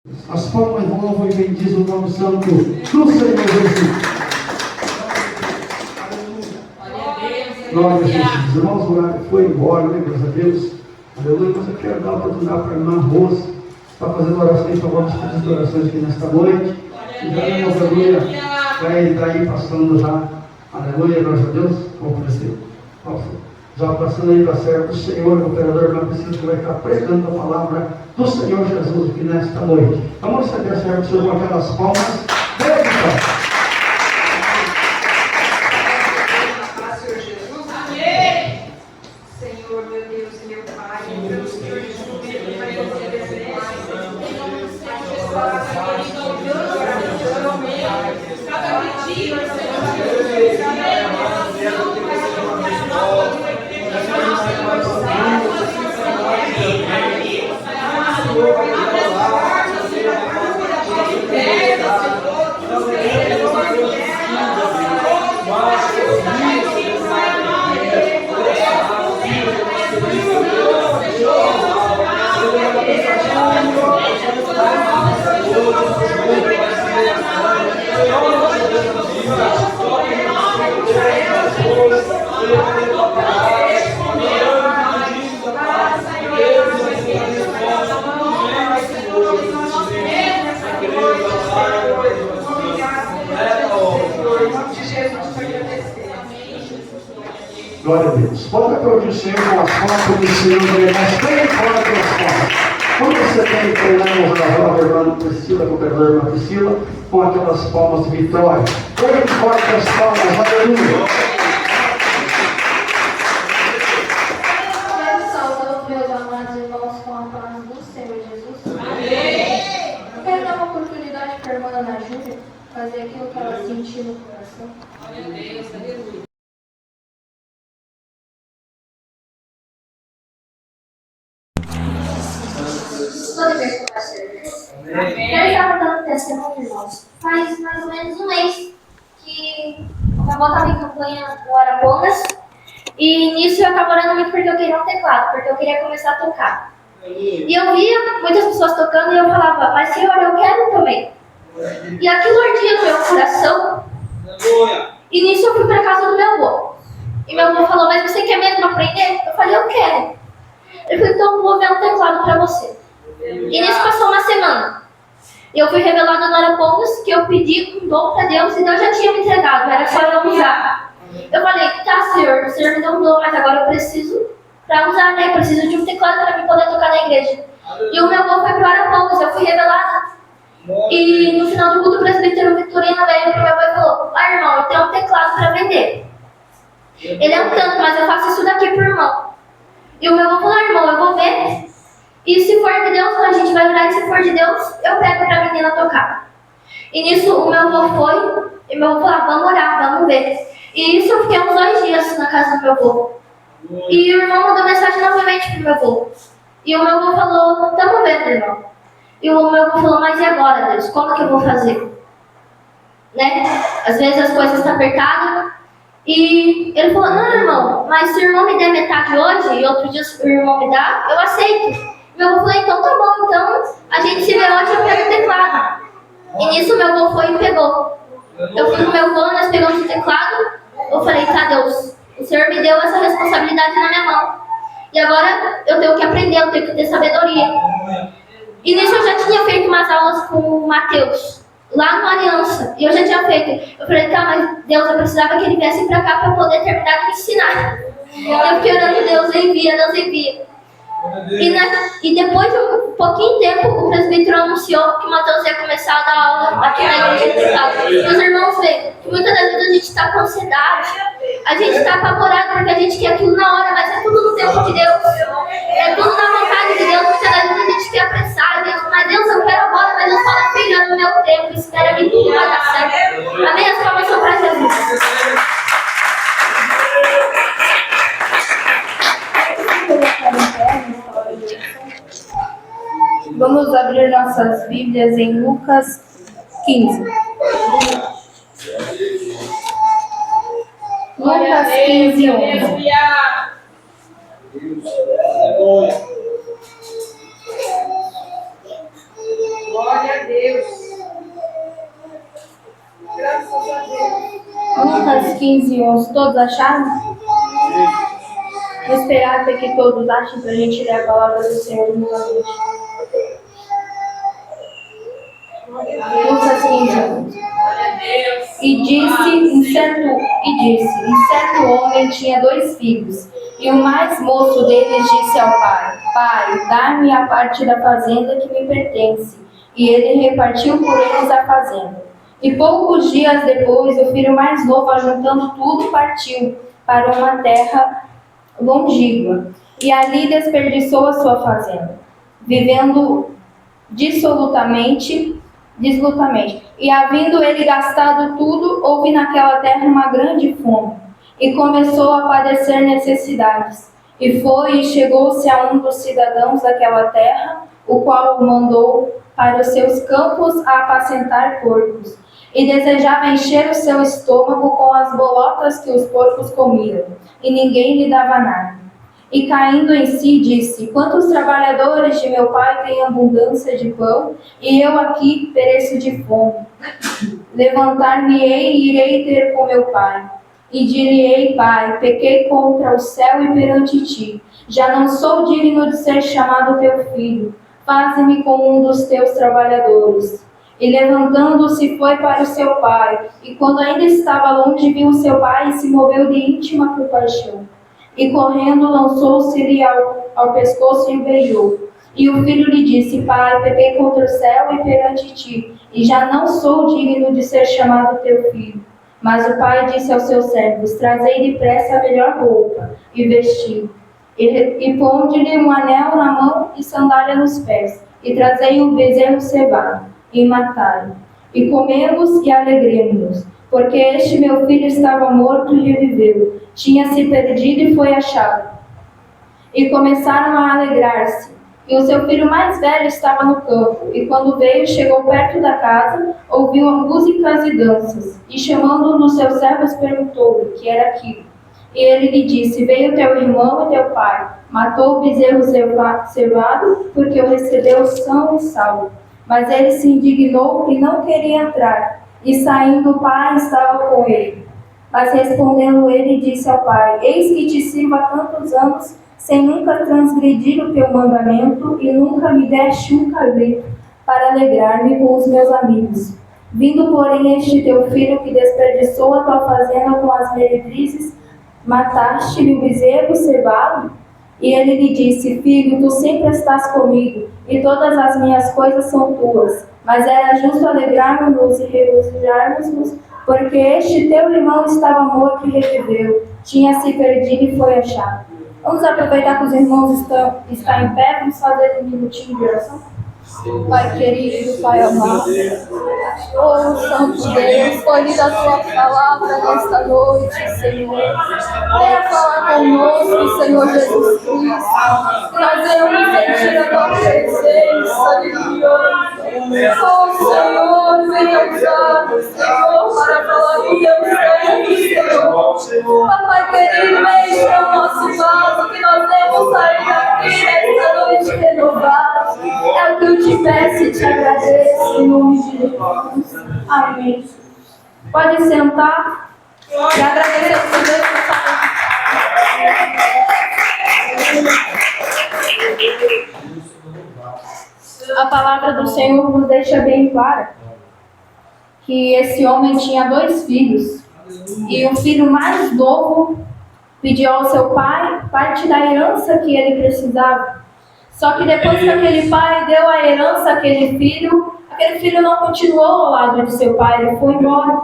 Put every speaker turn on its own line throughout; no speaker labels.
As palmas do novo e bendiz o nome santo do Senhor Jesus. Glória a Jesus. Irmãos, o horário foi embora, né? Graças a Deus. Aleluia. Mas eu quero dar a oportunidade para a irmã Rosa estar fazendo oração em favor dos pedidos de orações aqui nesta noite. E já, irmãos, aleluia, vai estar aí passando já. Aleluia, glória a Deus. Vamos crescer. Já passando aí para a serva do Senhor, o operador não precisa, que vai estar pregando a palavra do Senhor Jesus aqui nesta noite. Vamos receber a serva do Senhor com aquelas palmas. Bênção! Glória a Deus. Pode aplaudir o Senhor com as palmas do Senhor, mas bem forte as palmas. Quando você tem que treinar a irmã Priscila, com o perdão da irmã Priscila, com aquelas palmas de vitória. Bem forte as palmas, aleluia.
Eu saúdo meus amados irmãos com a paz do Senhor Jesus. Amém. Eu quero dar uma oportunidade para a irmã Ana Júlia fazer aquilo que ela sentiu no coração.
Glória a Deus, aleluia.
Toda vez que vai ser. Eu estava dando testemunho, irmãos. Faz mais ou menos um mês que a avó estava em campanha no Arapongas. E nisso eu estava orando muito porque eu queria um teclado, porque eu queria começar a tocar. E eu via muitas pessoas tocando e eu falava, mas Senhor, eu quero também. E aquilo ardia no meu coração. E nisso eu fui para casa do meu avô. E meu avô falou, mas você quer mesmo aprender? Eu falei, eu quero. Ele falou, então eu vou ver um teclado para você. E nisso passou uma semana. E eu fui revelada no Arapongas que eu pedi um dom para Deus e Deus já tinha me entregado, era só eu usar. Eu falei, tá Senhor, o Senhor me deu um dom, mas agora eu preciso para usar, né? Eu preciso de um teclado para me poder tocar na igreja. E o meu avô foi para o Arapongas, eu fui revelada. E no final do culto, o presbítero Vitorino veio para meu avô e falou, irmão, eu tenho um teclado para vender. Ele é um tanto, mas eu faço isso daqui por irmão. E o meu avô falou, irmão, eu vou ver. E se for de Deus, a gente vai orar. E se for de Deus, eu pego para a menina tocar. E nisso o meu avô foi. E meu avô falou, vamos orar, vamos ver. E isso eu fiquei uns 2 dias na casa do meu avô. E o irmão mandou mensagem novamente pro meu avô. E o meu avô falou, estamos vendo, irmão. E o meu avô falou, mas e agora, Deus? Como que eu vou fazer? Né? Às vezes as coisas estão apertadas. E ele falou, não, irmão, mas se o irmão me der metade hoje e outro dia o irmão me dá, eu aceito. Meu avô falou, então tá bom, então a gente se vê hoje, eu pego o teclado. E nisso meu avô foi e pegou. Eu fui com meu avô, nós pegamos o teclado. Eu falei, tá Deus, o Senhor me deu essa responsabilidade na minha mão. E agora eu tenho que aprender, eu tenho que ter sabedoria. E nisso eu já tinha feito umas aulas com o Mateus, lá no Aliança. E eu já tinha feito. Eu falei, tá, mas Deus, eu precisava que ele viesse pra cá pra poder terminar de me ensinar. Eu fiquei orando, Deus envia, Deus envia. E depois de um pouquinho de tempo, o presbítero anunciou que o Mateus ia começar a dar aula aqui na igreja. E os irmãos veem que muitas das vezes a gente está com ansiedade, a gente está apavorado porque a gente quer aquilo na hora, mas é tudo no tempo de Deus. É tudo na vontade de Deus. Muitas das vezes a gente quer apressar, mas Deus, eu quero agora, mas Deus fala, filha, no meu tempo, espera que tudo vai dar certo. Amém? As palmas são para Jesus.
Vamos abrir nossas Bíblias em Lucas 15. Lucas 15, 11.
Glória
15 e 11, todos acharam? Vou esperar até que todos achem para a gente ler a palavra do Senhor novamente. Lucas 15, 11. E disse, um certo homem tinha 2 filhos, e o mais moço deles disse ao pai: Pai, dá-me a parte da fazenda que me pertence. E ele repartiu por eles a fazenda. E poucos dias depois, o filho mais novo, ajuntando tudo, partiu para uma terra longínqua, e ali desperdiçou a sua fazenda, vivendo dissolutamente. E havendo ele gastado tudo, houve naquela terra uma grande fome, e começou a padecer necessidades. E foi e chegou-se a um dos cidadãos daquela terra, o qual o mandou para os seus campos a apacentar porcos, e desejava encher o seu estômago com as bolotas que os porcos comiam, e ninguém lhe dava nada. E caindo em si, disse: Quantos trabalhadores de meu pai têm abundância de pão, e eu aqui pereço de fome? Levantar-me-ei e irei ter com meu pai. E dir-lhe-ei: Pai, pequei contra o céu e perante ti. Já não sou digno de ser chamado teu filho. Faze-me como um dos teus trabalhadores. E levantando-se foi para o seu pai. E quando ainda estava longe, viu o seu pai e se moveu de íntima compaixão. E correndo, lançou-se-lhe ao pescoço e o beijou. E o filho lhe disse: Pai, pequei contra o céu e perante ti, e já não sou digno de ser chamado teu filho. Mas o pai disse aos seus servos: Trazei depressa a melhor roupa, e vestiu. E ponde-lhe um anel na mão e sandália nos pés. E trazei um bezerro cevado, e matai-o. E comemos e alegremo-nos, porque este meu filho estava morto e reviveu. Tinha-se perdido e foi achado. E começaram a alegrar-se. E o seu filho mais velho estava no campo. E quando veio, chegou perto da casa, ouviu músicas e danças. E chamando um dos seus servos, perguntou-lhe o que era aquilo. E ele lhe disse: Veio teu irmão e teu pai. Matou o bezerro cevado, porque o recebeu são e salvo. Mas ele se indignou e não queria entrar. E saindo, o pai estava com ele. Mas respondendo ele, disse ao pai: Eis que te sirvo há tantos anos, sem nunca transgredir o teu mandamento, e nunca me deste um cabrito, para alegrar-me com os meus amigos. Vindo, porém, este teu filho, que desperdiçou a tua fazenda com as meretrizes, mataste-lhe o bezerro cevado? E ele lhe disse: Filho, tu sempre estás comigo, e todas as minhas coisas são tuas. Mas era justo alegrarmos-nos e regozijarmos-nos, porque este teu irmão estava morto e reviveu, tinha se perdido e foi achado. Vamos aproveitar que os irmãos estão em pé, vamos fazer um minutinho de oração. Pai querido, Pai amado, oh Santo Deus, foi lida a tua palavra nesta noite, Senhor. Venha falar conosco, Senhor Jesus Cristo. Nós vamos sentir a tua presença gloriosa. Oh Senhor, venha usar-nos, Senhor, para falar com teu Senhor. Papai querido, enche o nosso vaso, que nós devemos sair daqui nesta noite renovada. É o que eu te peço e te agradeço em nome de Jesus. Amém. Pode sentar e agradecer a Deus por a palavra do Senhor nos deixa bem clara que esse homem tinha 2 filhos e o filho mais novo pediu ao seu pai parte da herança que ele precisava. Só que depois que aquele pai deu a herança àquele filho não continuou ao lado de seu pai, ele foi embora.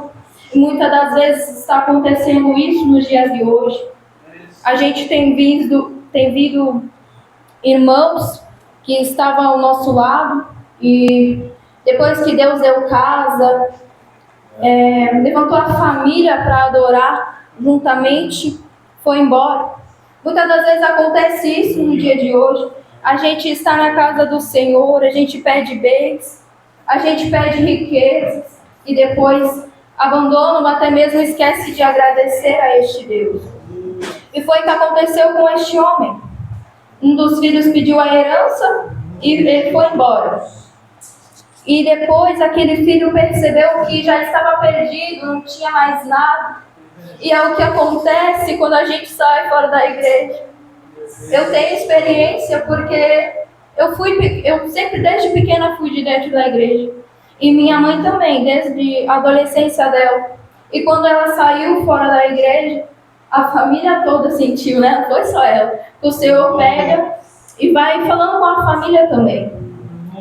E muitas das vezes está acontecendo isso nos dias de hoje. A gente tem visto irmãos que estavam ao nosso lado e depois que Deus deu casa, levantou a família para adorar juntamente, foi embora. Muitas das vezes acontece isso no dia de hoje. A gente está na casa do Senhor, a gente pede bens, a gente pede riquezas e depois abandona ou até mesmo esquece de agradecer a este Deus. E foi o que aconteceu com este homem. Um dos filhos pediu a herança e ele foi embora. E depois aquele filho percebeu que já estava perdido, não tinha mais nada. E é o que acontece quando a gente sai fora da igreja. Eu tenho experiência porque eu sempre desde pequena fui de dentro da igreja. E minha mãe também, desde a adolescência dela. E quando ela saiu fora da igreja, a família toda sentiu, né? Não foi só ela. O Senhor pega e vai falando com a família também.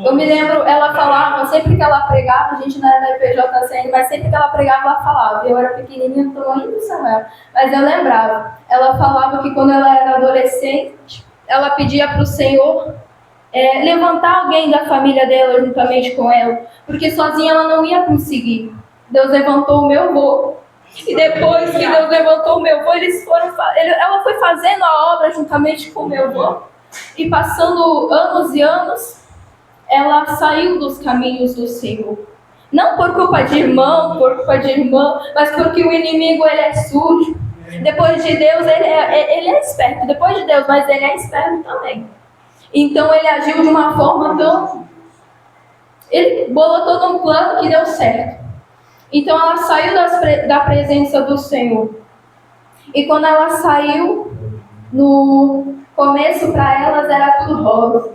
Eu me lembro, ela falava, sempre que ela pregava, a gente não era da IPJCN, mas sempre que ela pregava, ela falava. Eu era pequenininha, do tamanho do Samuel, mas eu lembrava. Ela falava que quando ela era adolescente, ela pedia para o Senhor levantar alguém da família dela juntamente com ela, porque sozinha ela não ia conseguir. Deus levantou o meu avô. E depois que Deus levantou o meu avô, ela foi fazendo a obra juntamente com o meu avô. E passando anos e anos, ela saiu dos caminhos do Senhor. Não por culpa de irmão, por culpa de irmã, mas porque o inimigo ele é sujo. Depois de Deus, ele é esperto. Depois de Deus, mas ele é esperto também. Então ele agiu de uma forma tão... Ele bolou todo um plano que deu certo. Então ela saiu da presença do Senhor. E quando ela saiu, no começo para elas era tudo rosa.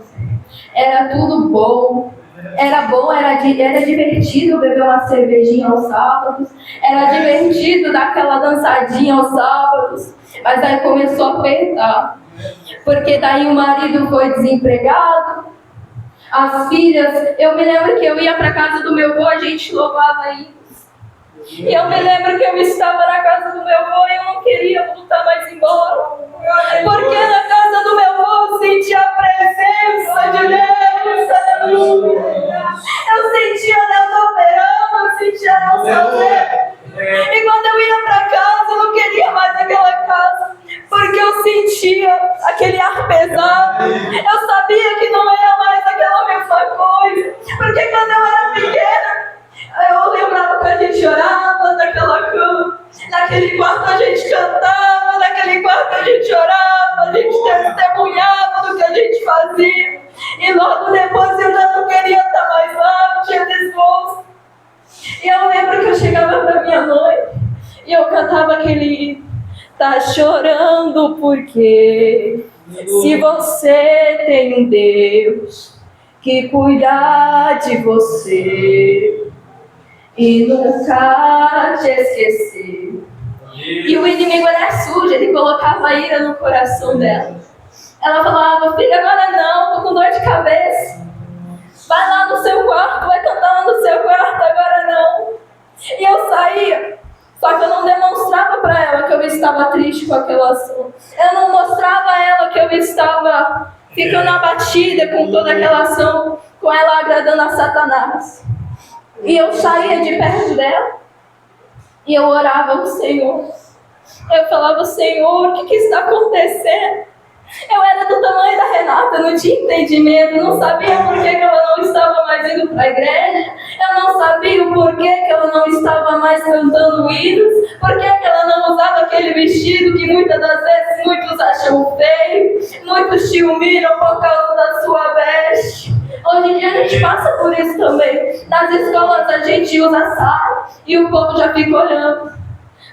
Era tudo bom. Era bom, era divertido beber uma cervejinha aos sábados. Era divertido dar aquela dançadinha aos sábados. Mas aí começou a apertar. Porque daí o marido foi desempregado. As filhas, eu me lembro que eu ia para casa do meu avô, a gente louvava isso. E eu me lembro que eu estava na casa do meu avô e eu não queria voltar mais embora. Porque na casa do meu avô eu sentia a presença de Deus. Eu sentia Deus operando, eu sentia Deus fazendo. E quando eu ia para casa, eu não queria mais aquela casa. Porque eu sentia aquele ar pesado. Eu sabia que não era mais aquela mesma coisa. Porque quando eu era pequena, eu lembrava que a gente orava naquela cama, naquele quarto a gente cantava, naquele quarto a gente orava, a gente testemunhava do que a gente fazia. E logo depois eu já não queria estar mais lá, não tinha desgosto. E eu lembro que eu chegava pra minha mãe e eu cantava aquele tá chorando porque se você tem um Deus que cuida de você e nunca te esquecer. E o inimigo era sujo, ele colocava ira no coração dela. Ela falava, filha, agora não, tô com dor de cabeça. Vai lá no seu quarto, vai cantar lá no seu quarto, agora não. E eu saía, só que eu não demonstrava para ela que eu estava triste com aquela ação. Eu não mostrava a ela que eu estava ficando abatida com toda aquela ação, com ela agradando a Satanás. E eu saía de perto dela e eu orava ao Senhor. Eu falava, Senhor, o que está acontecendo? Eu era do tamanho da Renata, não tinha entendimento, não sabia por que ela não estava mais indo para a igreja, eu não sabia o porquê que ela não estava mais cantando hinos, por que ela não usava aquele vestido que muitas das vezes muitos acham feio, muitos te humilham por causa da sua veste. Hoje em dia a gente passa por isso também. Nas escolas a gente usa saia e o povo já fica olhando.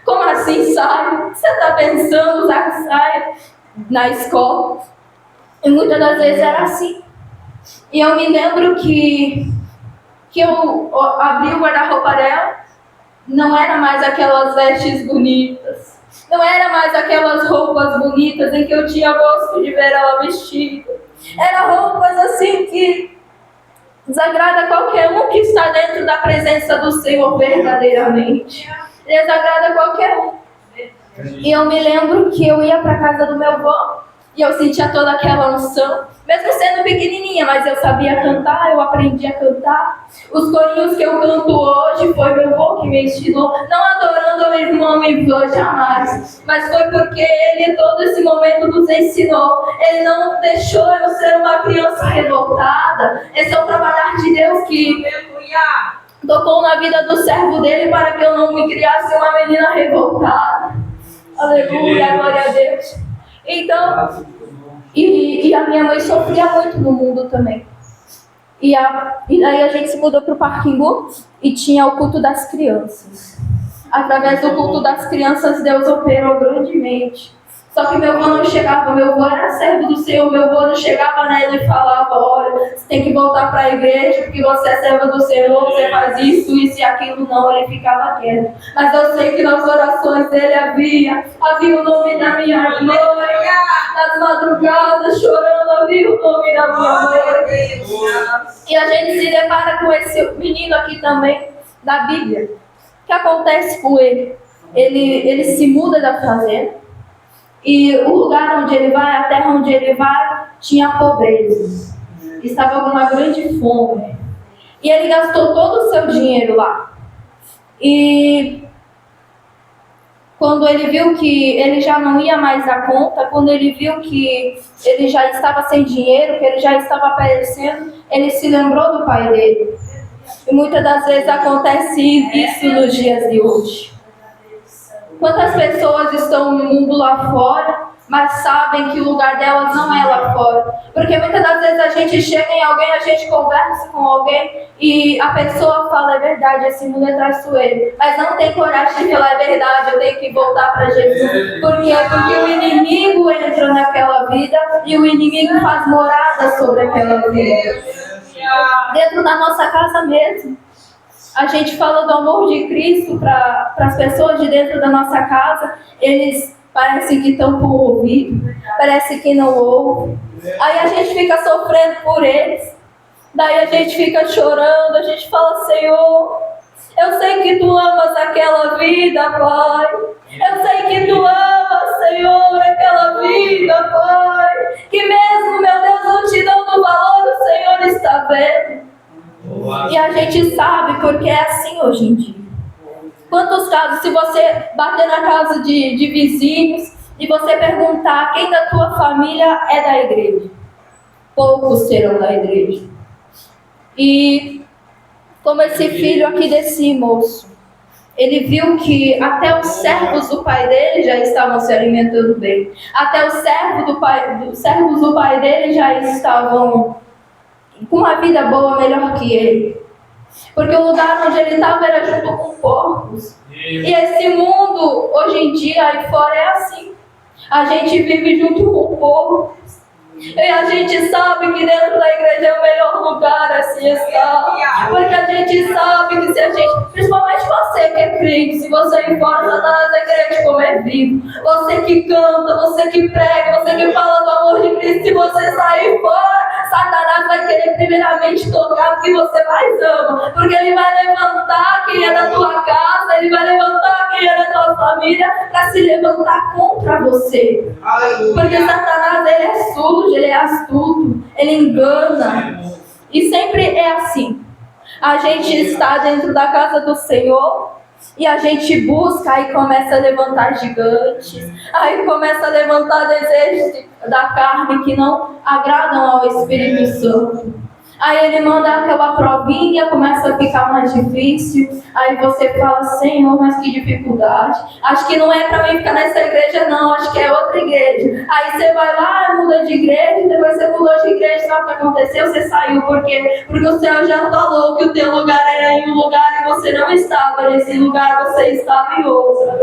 Como assim saia? Você está pensando em usar saia na escola? E muitas das vezes era assim. E eu me lembro que eu abri o guarda-roupa dela, não era mais aquelas vestes bonitas, não era mais aquelas roupas bonitas em que eu tinha gosto de ver ela vestida. Eram roupas assim que desagrada qualquer um que está dentro da presença do Senhor verdadeiramente. Desagrada qualquer um. E eu me lembro que eu ia para a casa do meu avô e eu sentia toda aquela unção, mesmo sendo pequenininha, mas eu sabia cantar, eu aprendi a cantar. Os corinhos que eu canto hoje foi meu avô que me ensinou, não adorando o irmão me viu jamais, mas foi porque ele todo esse momento nos ensinou. Ele não deixou eu ser uma criança revoltada. Esse é o trabalhar de Deus que tocou na vida do servo dele para que eu não me criasse uma menina revoltada. Aleluia, glória a Deus. Então, e a minha mãe sofria muito no mundo também. E aí a gente se mudou para o Parquimbu e tinha o culto das crianças. Através do culto das crianças, Deus operou grandemente. Só que meu avô não chegava, meu avô era servo do Senhor, meu avô não chegava nele e falava, olha, você tem que voltar para a igreja porque você é serva do Senhor, você faz isso e aquilo. Não, ele ficava quieto. Mas eu sei que nas orações dele havia o nome da minha mãe, nas madrugadas chorando, havia o nome da minha mãe. E a gente se depara com esse menino aqui também, da Bíblia. O que acontece com ele? Ele se muda da fazenda. E o lugar onde ele vai, a terra onde ele vai, tinha pobreza. Estava com uma grande fome. E ele gastou todo o seu dinheiro lá. E quando ele viu que ele já não ia mais dar conta, quando ele viu que ele já estava sem dinheiro, que ele já estava perecendo, ele se lembrou do pai dele. E muitas das vezes acontece isso nos dias de hoje. Quantas pessoas estão no mundo lá fora, mas sabem que o lugar delas não é lá fora? Porque muitas das vezes a gente chega em alguém, a gente conversa com alguém e a pessoa fala, é verdade, esse mundo é traiçoeiro. Mas não tem coragem de falar, é verdade, eu tenho que voltar para Jesus. Por quê? Porque o inimigo entra naquela vida e o inimigo faz morada sobre aquela vida. Dentro da nossa casa mesmo. A gente fala do amor de Cristo para as pessoas de dentro da nossa casa, eles parecem que estão com o ouvido, parece que não ouvem. Aí a gente fica sofrendo por eles, daí a gente fica chorando, a gente fala, Senhor, eu sei que Tu amas aquela vida, Pai. Eu sei que Tu amas, Senhor, aquela vida, Pai. Que mesmo, meu Deus, não te dando valor, o Senhor está vendo. E a gente sabe porque é assim hoje em dia. Quantos casos, se você bater na casa de vizinhos e você perguntar quem da tua família é da igreja, poucos serão da igreja. E como esse filho aqui desse moço, ele viu que até os servos do pai dele já estavam se alimentando bem. Até os servos do pai dele já estavam com uma vida boa, melhor que ele. Porque o lugar onde ele estava era junto com porcos. E esse mundo, hoje em dia, aí fora é assim. A gente vive junto com porcos. E a gente sabe que dentro da igreja é o melhor lugar a se estar. Porque a gente sabe que se a gente, principalmente você que é crente, se você ir fora, Satanás vai querer te comer vivo. Você que canta, você que prega, você que fala do amor de Cristo, se você sair fora, Satanás vai querer primeiramente tocar o que você mais ama. Porque ele vai levantar quem é da tua casa, ele vai levantar quem é da tua família para se levantar contra você. Porque Satanás, ele é sujo, ele é astuto, ele engana. E sempre é assim. A gente está dentro da casa do Senhor e a gente busca, aí começa a levantar gigantes, aí começa a levantar desejos da carne que não agradam ao Espírito Santo. Aí ele manda aquela provinha, começa a ficar mais difícil. Aí você fala, Senhor, mas que dificuldade. Acho que não é para mim ficar nessa igreja não, acho que é outra igreja. Aí você vai lá, muda de igreja, depois você mudou de igreja, sabe o que aconteceu? Você saiu, por quê? Porque o Senhor já falou que o teu lugar era em um lugar e você não estava nesse lugar, você estava em outro.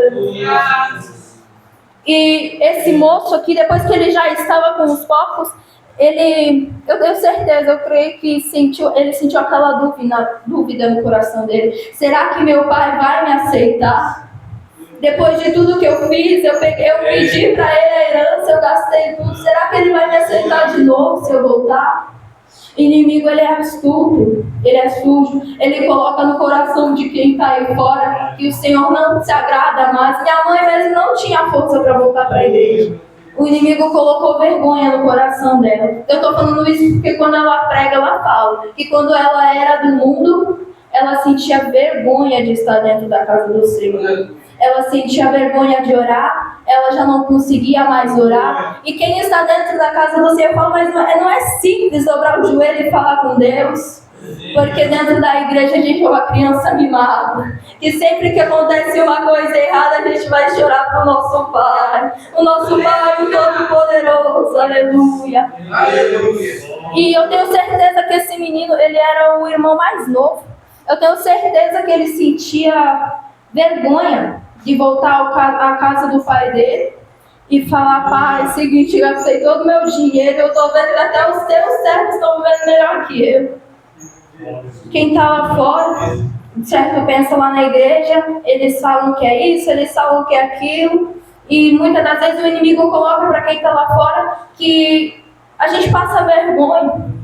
E esse moço aqui, depois que ele já estava com os porcos, eu tenho certeza, eu creio que ele sentiu aquela dúvida no coração dele. Será que meu pai vai me aceitar? Depois de tudo que eu fiz, eu pedi para ele a herança, eu gastei tudo. Será que ele vai me aceitar de novo se eu voltar? O inimigo, ele é astuto, ele é sujo, ele coloca no coração de quem está aí fora que o Senhor não se agrada mais. Minha mãe mesmo não tinha força para voltar para a igreja. O inimigo colocou vergonha no coração dela. Eu estou falando isso porque quando ela prega, ela fala que quando ela era do mundo, ela sentia vergonha de estar dentro da casa do Senhor. Ela sentia vergonha de orar, ela já não conseguia mais orar. E quem está dentro da casa do Senhor fala, mas não é simples dobrar o joelho e falar com Deus. Porque dentro da igreja a gente é uma criança mimada, que sempre que acontece uma coisa errada a gente vai chorar para o nosso Pai, o nosso Pai, o Todo-Poderoso, aleluia. E eu tenho certeza que esse menino, ele era o irmão mais novo. Eu tenho certeza que ele sentia vergonha de voltar à casa do pai dele e falar: pai, é o seguinte, gastei todo o meu dinheiro, eu estou vendo que até os teus servos estão vivendo melhor que eu. Quem está lá fora, certo, pensa lá na igreja, eles falam que é isso, eles falam que é aquilo, e muitas das vezes o inimigo coloca para quem está lá fora que a gente passa vergonha.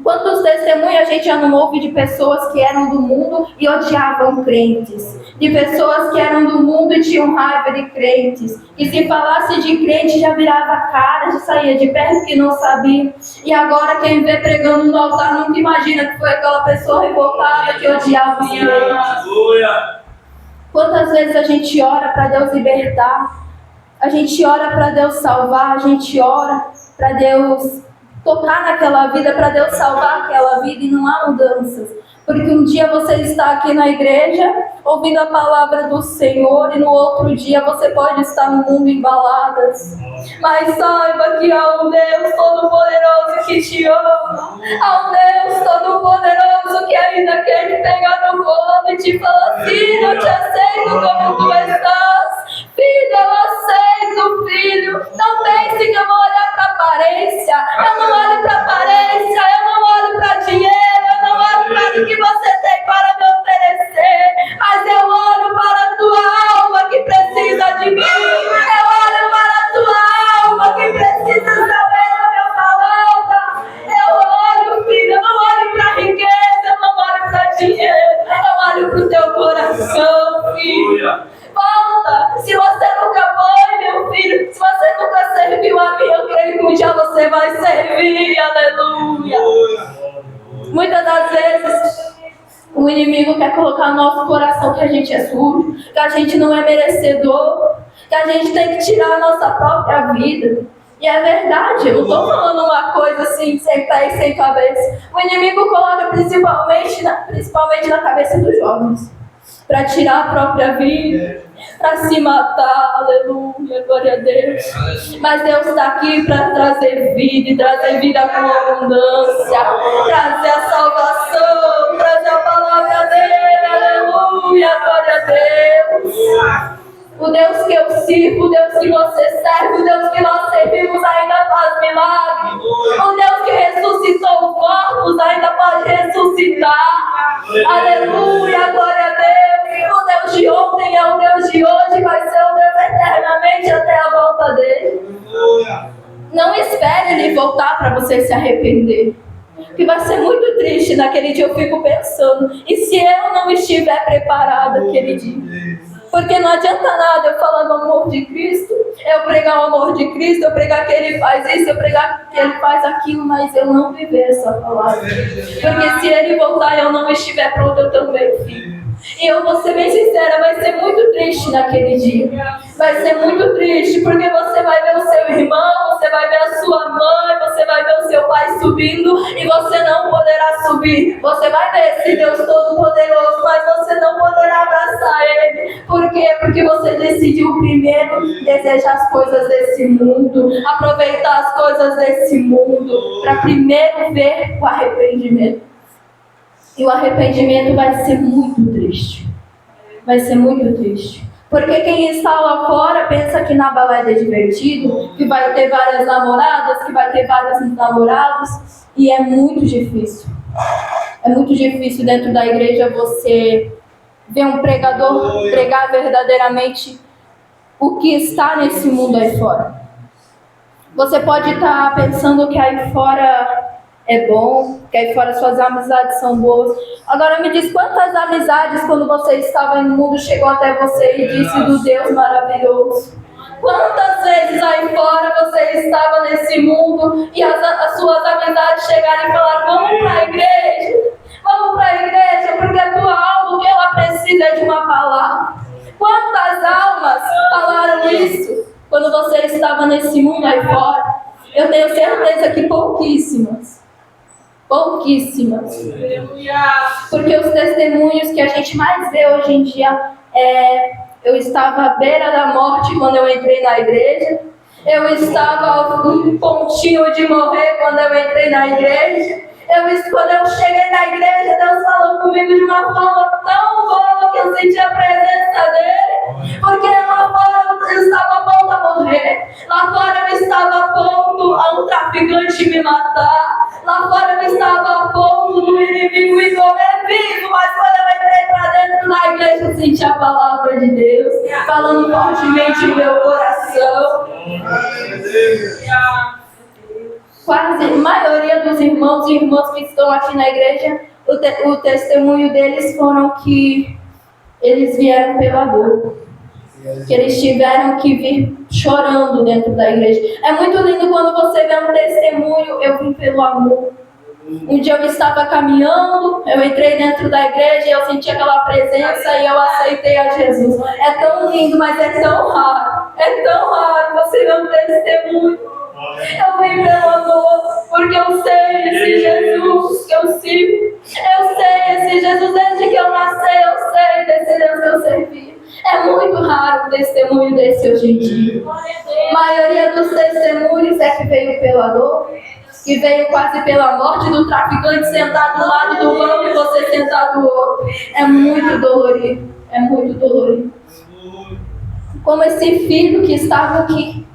Quantos testemunhos a gente já não ouve de pessoas que eram do mundo e odiavam crentes? De pessoas que eram do mundo e tinham raiva de crentes. E se falasse de crente já virava a cara, já saía de perto que não sabia. E agora quem vê pregando no altar nunca imagina que foi aquela pessoa revoltada que odiava os crentes. Quantas vezes a gente ora para Deus libertar? A gente ora para Deus salvar, a gente ora para Deus tocar naquela vida, para Deus salvar aquela vida, e não há mudanças. Porque um dia você está aqui na igreja, ouvindo a palavra do Senhor, e no outro dia você pode estar no mundo em baladas. Mas saiba que há um Deus Todo-Poderoso que te ama. Há um Deus Todo-Poderoso que ainda quer te pegar no colo e te falar: filho, eu te aceito como tu estás. Filho, eu aceito, filho. Não pense que eu vou olhar para a aparência. Eu não olho para a aparência, eu não olho para dinheiro, eu não olho para o que você tem para me oferecer. Mas eu olho para a tua alma que precisa de mim. Eu olho para a tua alma que precisa saber a minha palavra. Eu olho, filho, eu não olho para a riqueza, eu não olho para dinheiro. Eu olho para o teu coração, filho. Volta! Se você nunca foi, meu filho, se você nunca serviu a mim, eu creio que um dia você vai servir, aleluia! Muitas das vezes, o inimigo quer colocar no nosso coração que a gente é sujo, que a gente não é merecedor, que a gente tem que tirar a nossa própria vida. E é verdade, eu não estou falando uma coisa assim, sem pé e sem cabeça. O inimigo coloca principalmente na cabeça dos jovens, para tirar a própria vida, para se matar, aleluia, glória a Deus. Mas Deus está aqui para trazer vida, e trazer vida com abundância, trazer a salvação, trazer a palavra dele, aleluia, glória a Deus. O Deus que eu sirvo, o Deus que você serve, o Deus que nós servimos ainda faz milagre. O Deus que ressuscitou os mortos ainda pode ressuscitar. Aleluia, glória a Deus. O Deus de ontem é o Deus de hoje, vai ser o Deus eternamente até a volta dele. Não espere ele voltar para você se arrepender. Que vai ser muito triste naquele dia. Eu fico pensando, e se eu não estiver preparada aquele dia? Porque não adianta nada eu falar do amor de Cristo, eu pregar o amor de Cristo, eu pregar que Ele faz isso, eu pregar que Ele faz aquilo, mas eu não viver essa palavra. Porque se Ele voltar e eu não estiver pronto, eu também fico. E eu vou ser bem sincera, vai ser muito triste naquele dia. Vai ser muito triste, porque você vai ver o seu irmão, você vai ver a sua mãe, você vai ver o seu pai subindo, e você não poderá subir. Você vai ver esse Deus Todo-Poderoso, mas você não poderá abraçar Ele. Por quê? Porque você decidiu primeiro desejar as coisas desse mundo, aproveitar as coisas desse mundo, para primeiro ver o arrependimento. E o arrependimento vai ser muito triste. Vai ser muito triste. Porque quem está lá fora pensa que na balada é divertido, que vai ter várias namoradas, que vai ter vários namorados. E é muito difícil. É muito difícil dentro da igreja você ver um pregador pregar verdadeiramente o que está nesse mundo aí fora. Você pode estar pensando que aí fora é bom, que aí fora suas amizades são boas. Agora me diz, quantas amizades quando você estava no mundo chegou até você e disse do Deus maravilhoso? Quantas vezes aí fora você estava nesse mundo e as suas amizades chegaram e falaram: vamos para a igreja, porque a tua alma, o que ela precisa é de uma palavra. Quantas almas falaram isso quando você estava nesse mundo aí fora? Eu tenho certeza que pouquíssimas. Pouquíssimas. Porque os testemunhos que a gente mais vê hoje em dia eu estava à beira da morte quando eu entrei na igreja. Eu estava um pontinho de morrer quando eu entrei na igreja. Quando eu cheguei na igreja, Deus falou comigo de uma forma tão boa que eu senti vivo, mas quando eu entrei para dentro da igreja, eu senti a palavra de Deus falando fortemente no meu coração. Quase a maioria dos irmãos e irmãs que estão aqui na igreja, o testemunho deles foram que eles vieram pela dor, que eles tiveram que vir chorando dentro da igreja. É muito lindo quando você vê um testemunho, eu vim pelo amor. Um dia eu estava caminhando, eu entrei dentro da igreja, eu senti aquela presença e eu aceitei a Jesus. É tão lindo, mas é tão raro você ver um testemunho. Eu vim pelo amor, porque eu sei esse Jesus que eu sigo. Eu sei esse Jesus desde que eu nasci, eu sei desse Deus que eu servi. É muito raro o testemunho desse hoje em dia. A maioria dos testemunhos é que veio pela dor, que veio quase pela morte do traficante sentado do lado do banco e você sentado do outro. É muito dolorido, é muito dolorido. Como esse filho que estava aqui,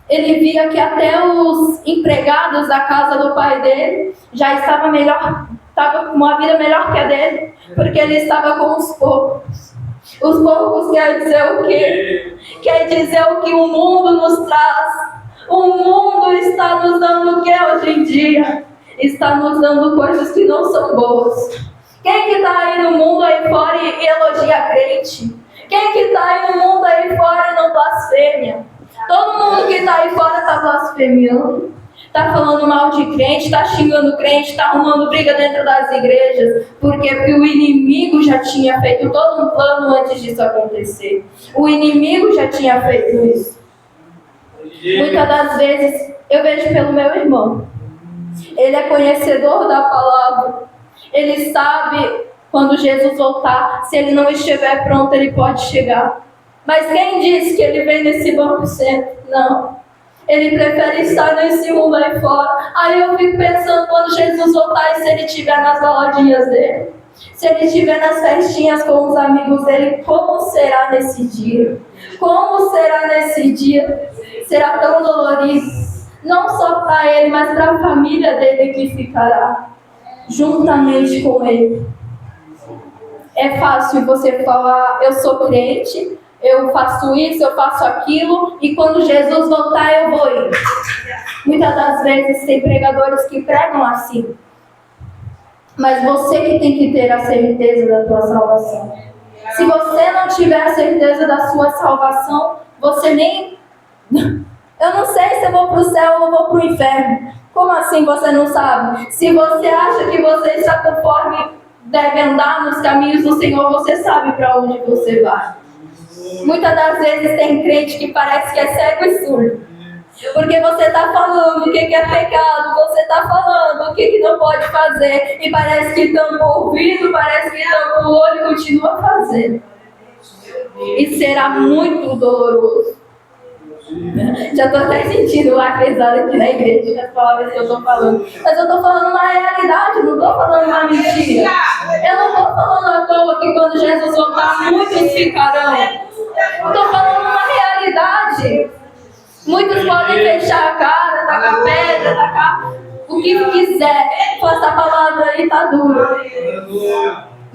ele via que até os empregados da casa do pai dele já estavam com uma vida melhor que a dele, porque ele estava com os porcos. Os porcos quer dizer o quê? Quer dizer o que o mundo nos traz. O mundo está nos dando o que hoje em dia? Está nos dando coisas que não são boas. Quem que está aí no mundo aí fora e elogia crente? Quem que está aí no mundo aí fora e não blasfêmia? Todo mundo que está aí fora está blasfemiando, está falando mal de crente, está xingando crente, está arrumando briga dentro das igrejas. Por quê? Porque o inimigo já tinha feito todo um plano antes disso acontecer. O inimigo já tinha feito isso. Muitas das vezes eu vejo pelo meu irmão. Ele é conhecedor da palavra. Ele sabe quando Jesus voltar, se ele não estiver pronto, ele pode chegar. Mas quem disse que ele vem nesse banco sempre? Não. Ele prefere estar nesse mundo aí fora. Aí eu fico pensando, quando Jesus voltar, e se ele estiver nas baladinhas dele? Se ele estiver nas festinhas com os amigos dele, como será nesse dia? Como será nesse dia? Será tão dolorido. Não só para ele, mas para a família dele que ficará juntamente com ele. É fácil você falar, eu sou crente, eu faço isso, eu faço aquilo, e quando Jesus voltar eu vou ir. Muitas das vezes tem pregadores que pregam assim. Mas você que tem que ter a certeza da tua salvação. Se você não tiver a certeza da sua salvação, você nem... Eu não sei se eu vou para o céu ou vou para o inferno. Como assim você não sabe? Se você acha que você está conforme deve andar nos caminhos do Senhor, você sabe para onde você vai. Muitas das vezes tem crente que parece que é cego e surdo. Porque você está falando o que é pecado, você está falando o que não pode fazer, e parece que tampa o ouvido, parece que tampa o olho e continua fazendo. E será muito doloroso. Já estou até sentindo lá pesado aqui na igreja, as palavras que eu estou falando. Mas eu estou falando uma realidade, não estou falando uma mentira. Eu não estou falando à toa que quando Jesus voltar, muitos ficarão. Estou falando uma realidade. Muitos podem fechar a cara, tacar pedra, tacar o que quiser. Essa palavra aí está dura.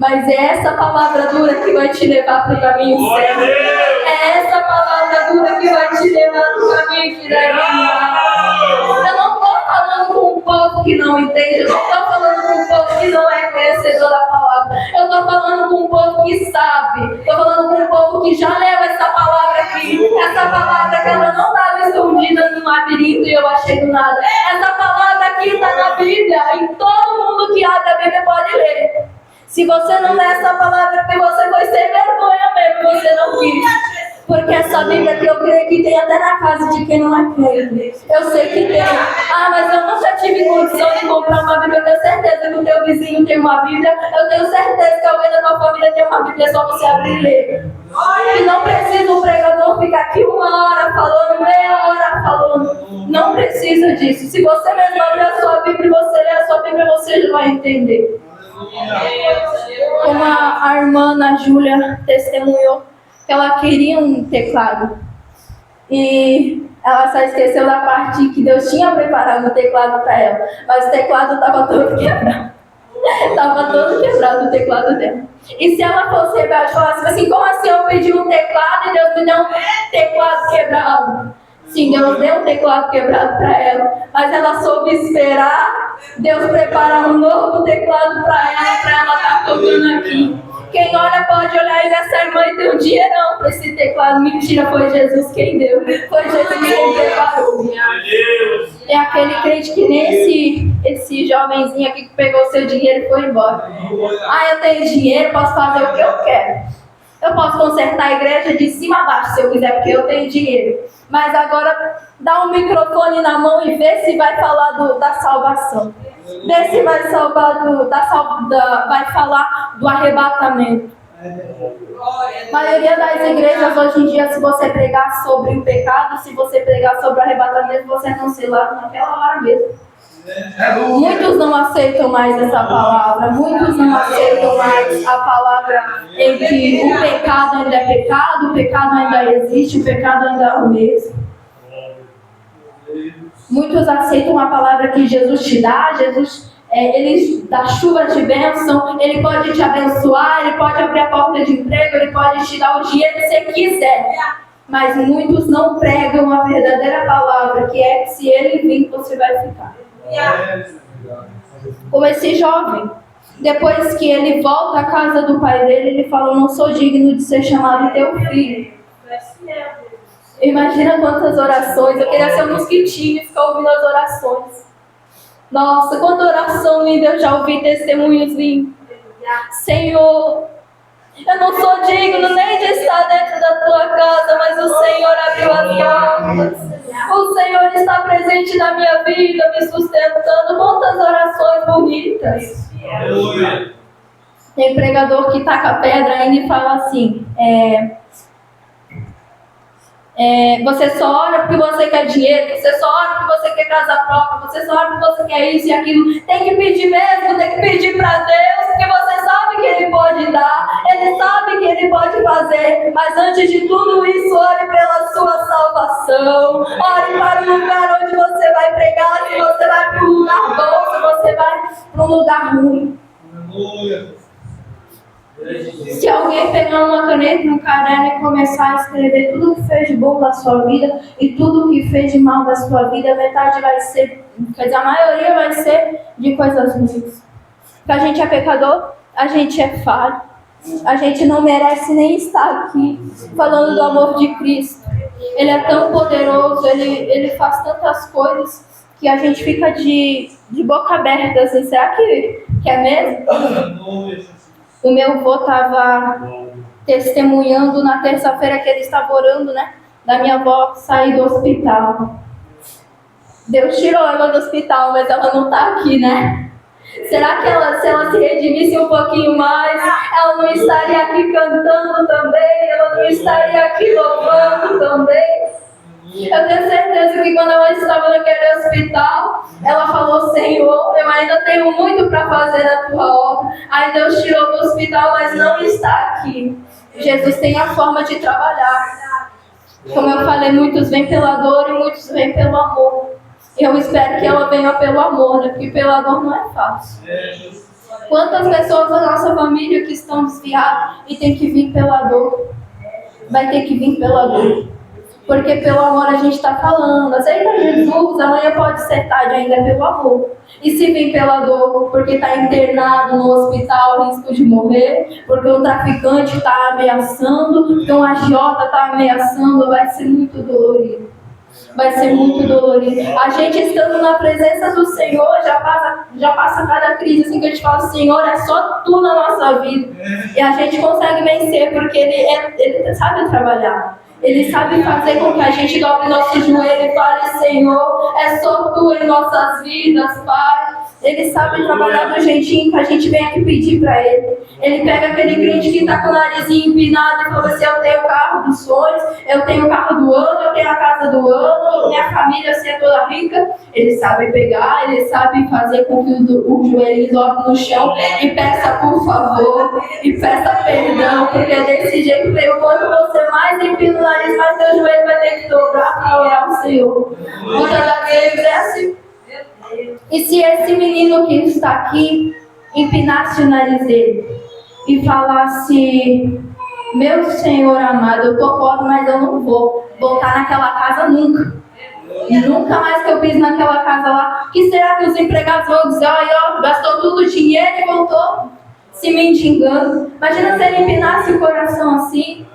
Mas é essa palavra dura que vai te levar para o caminho certo. É essa palavra dura que vai te levar para o caminho que deve andar. Eu não estou falando com um povo que não entende. Eu não estou falando com um povo que não é conhecedor da palavra. Eu estou falando com um povo que sabe. Estou falando com um povo que já leu essa palavra aqui. Essa palavra que ela não estava escondida no labirinto e eu achei do nada. Essa palavra aqui está na Bíblia. E todo mundo que abre a Bíblia pode ler. Se você não lê essa palavra, porque você foi sem vergonha mesmo, você não quis. Porque essa Bíblia que eu creio que tem até na casa de quem não é crente. Eu sei que tem. Ah, mas eu nunca tive condição de comprar uma Bíblia. Eu tenho certeza que o teu vizinho tem uma Bíblia. Eu tenho certeza que alguém da tua família tem uma Bíblia. É só você abrir e ler. E não precisa o pregador ficar aqui 1 hora falando, meia hora falando. Não precisa disso. Se você mesmo abrir a sua Bíblia e você ler a sua Bíblia, você já vai entender. Como a irmã Ana Júlia testemunhou que ela queria um teclado e ela só esqueceu da parte que Deus tinha preparado o teclado para ela, mas o teclado estava todo quebrado. Tava todo quebrado o teclado dela. E se ela fosse rebelde e falasse assim, como assim eu pedi um teclado e Deus me deu um teclado quebrado? Sim, Deus deu um teclado quebrado para ela, mas ela soube esperar Deus preparar um novo teclado para ela estar tocando aqui. Quem olha pode olhar e ver essa irmã e ter um dinheirão para esse teclado. Mentira, foi Jesus quem deu. Foi Jesus quem preparou. É aquele crente que nem esse jovenzinho aqui que pegou seu dinheiro e foi embora. Ah, eu tenho dinheiro, posso fazer o que eu quero. Eu posso consertar a igreja de cima a baixo se eu quiser, porque eu tenho dinheiro. Mas agora dá um microfone na mão e vê se vai falar da salvação. Vê se vai vai falar do arrebatamento. A maioria das igrejas hoje em dia, se você pregar sobre o pecado, se você pregar sobre o arrebatamento, você não se lava naquela hora mesmo. Muitos não aceitam mais essa palavra, muitos não aceitam mais a palavra em que o pecado ainda é pecado, o pecado ainda existe, o pecado ainda é o mesmo. Muitos aceitam a palavra que Jesus te dá, ele dá chuvas de bênção, ele pode te abençoar, ele pode abrir a porta de emprego, ele pode te dar o dinheiro que você quiser. Mas muitos não pregam a verdadeira palavra, que é que se ele vir, você vai ficar. Como esse jovem, depois que ele volta à casa do pai dele, ele fala, não sou digno de ser chamado teu filho. Imagina quantas orações, eu queria ser um mosquitinho e ficar ouvindo as orações. Nossa, quanta oração linda, eu já ouvi testemunhos lindos. Senhor, eu não sou digno nem de estar dentro da tua casa, mas o Senhor abriu as portas. O Senhor está presente na minha vida, me sustentando. Quantas orações bonitas. Tem pregador que taca pedra ainda e fala assim, você só ora porque você quer dinheiro, você só ora porque você quer casa própria, você só ora porque você quer isso e aquilo. Tem que pedir mesmo, tem que pedir para Deus, porque você sabe que Ele pode dar, Ele sabe que Ele pode fazer. Mas antes de tudo isso, ore pela sua salvação. Ore para o lugar onde você vai pregar, se você vai para um lugar bom, se você vai para um lugar ruim. Se alguém pegar uma caneta e um caderno e começar a escrever tudo que fez de bom na sua vida e tudo que fez de mal na sua vida, metade vai ser, quer dizer, a maioria vai ser de coisas ruins. Porque a gente é pecador, a gente é falho, a gente não merece nem estar aqui falando do amor de Cristo. Ele é tão poderoso, ele faz tantas coisas que a gente fica de boca aberta assim, será que é mesmo? O meu avô estava testemunhando na terça-feira que ele estava orando, né? Da minha avó sair do hospital. Deus tirou ela do hospital, mas ela não está aqui, né? Será que se ela se redimisse um pouquinho mais, ela não estaria aqui cantando também? Ela não estaria aqui louvando também? Eu tenho certeza que quando ela estava naquele hospital, ela falou, Senhor, eu ainda tenho muito para fazer na tua obra. Aí Deus tirou do hospital, mas não está aqui. Jesus tem a forma de trabalhar. Como eu falei, muitos vêm pela dor e muitos vêm pelo amor. Eu espero que ela venha pelo amor, né? Porque pela dor não é fácil. Quantas pessoas da nossa família que estão desviadas e tem que vir pela dor? Vai ter que vir pela dor. Porque pelo amor a gente está falando, aceita Jesus, amanhã pode ser tarde ainda pelo amor. E se vem pela dor, porque está internado no hospital, risco de morrer, porque um traficante está ameaçando, porque um agiota está ameaçando, vai ser muito dolorido. Vai ser muito dolorido. A gente estando na presença do Senhor, já passa cada crise, assim que a gente fala, Senhor, é só Tu na nossa vida. E a gente consegue vencer, porque Ele sabe trabalhar. Ele sabe fazer com que a gente dobre nosso joelho e fale, Senhor, é só Tu em nossas vidas, Pai. Ele sabe trabalhar do jeitinho que a gente vem aqui pedir para Ele. Ele pega aquele crente que está com o narizinho empinado e fala assim, eu tenho o carro dos sonhos, eu tenho o carro do ano, eu tenho a casa do ano, minha família assim, é toda rica. Ele sabe pegar, ele sabe fazer com que o joelho dobre no chão e peça por favor, e peça perdão, porque desse jeito, quando você mais empina o nariz, mais seu joelho vai ter que dobrar para orar ao Senhor. Muitas das vezes é assim. E se esse menino que está aqui, empinasse o nariz dele e falasse: meu Senhor amado, eu tô pobre, mas eu não vou voltar naquela casa nunca. E nunca mais que eu piso naquela casa lá. O que será que os empregados vão dizer? Ó, gastou tudo o dinheiro e voltou se mendigando. Imagina se ele empinasse o coração assim.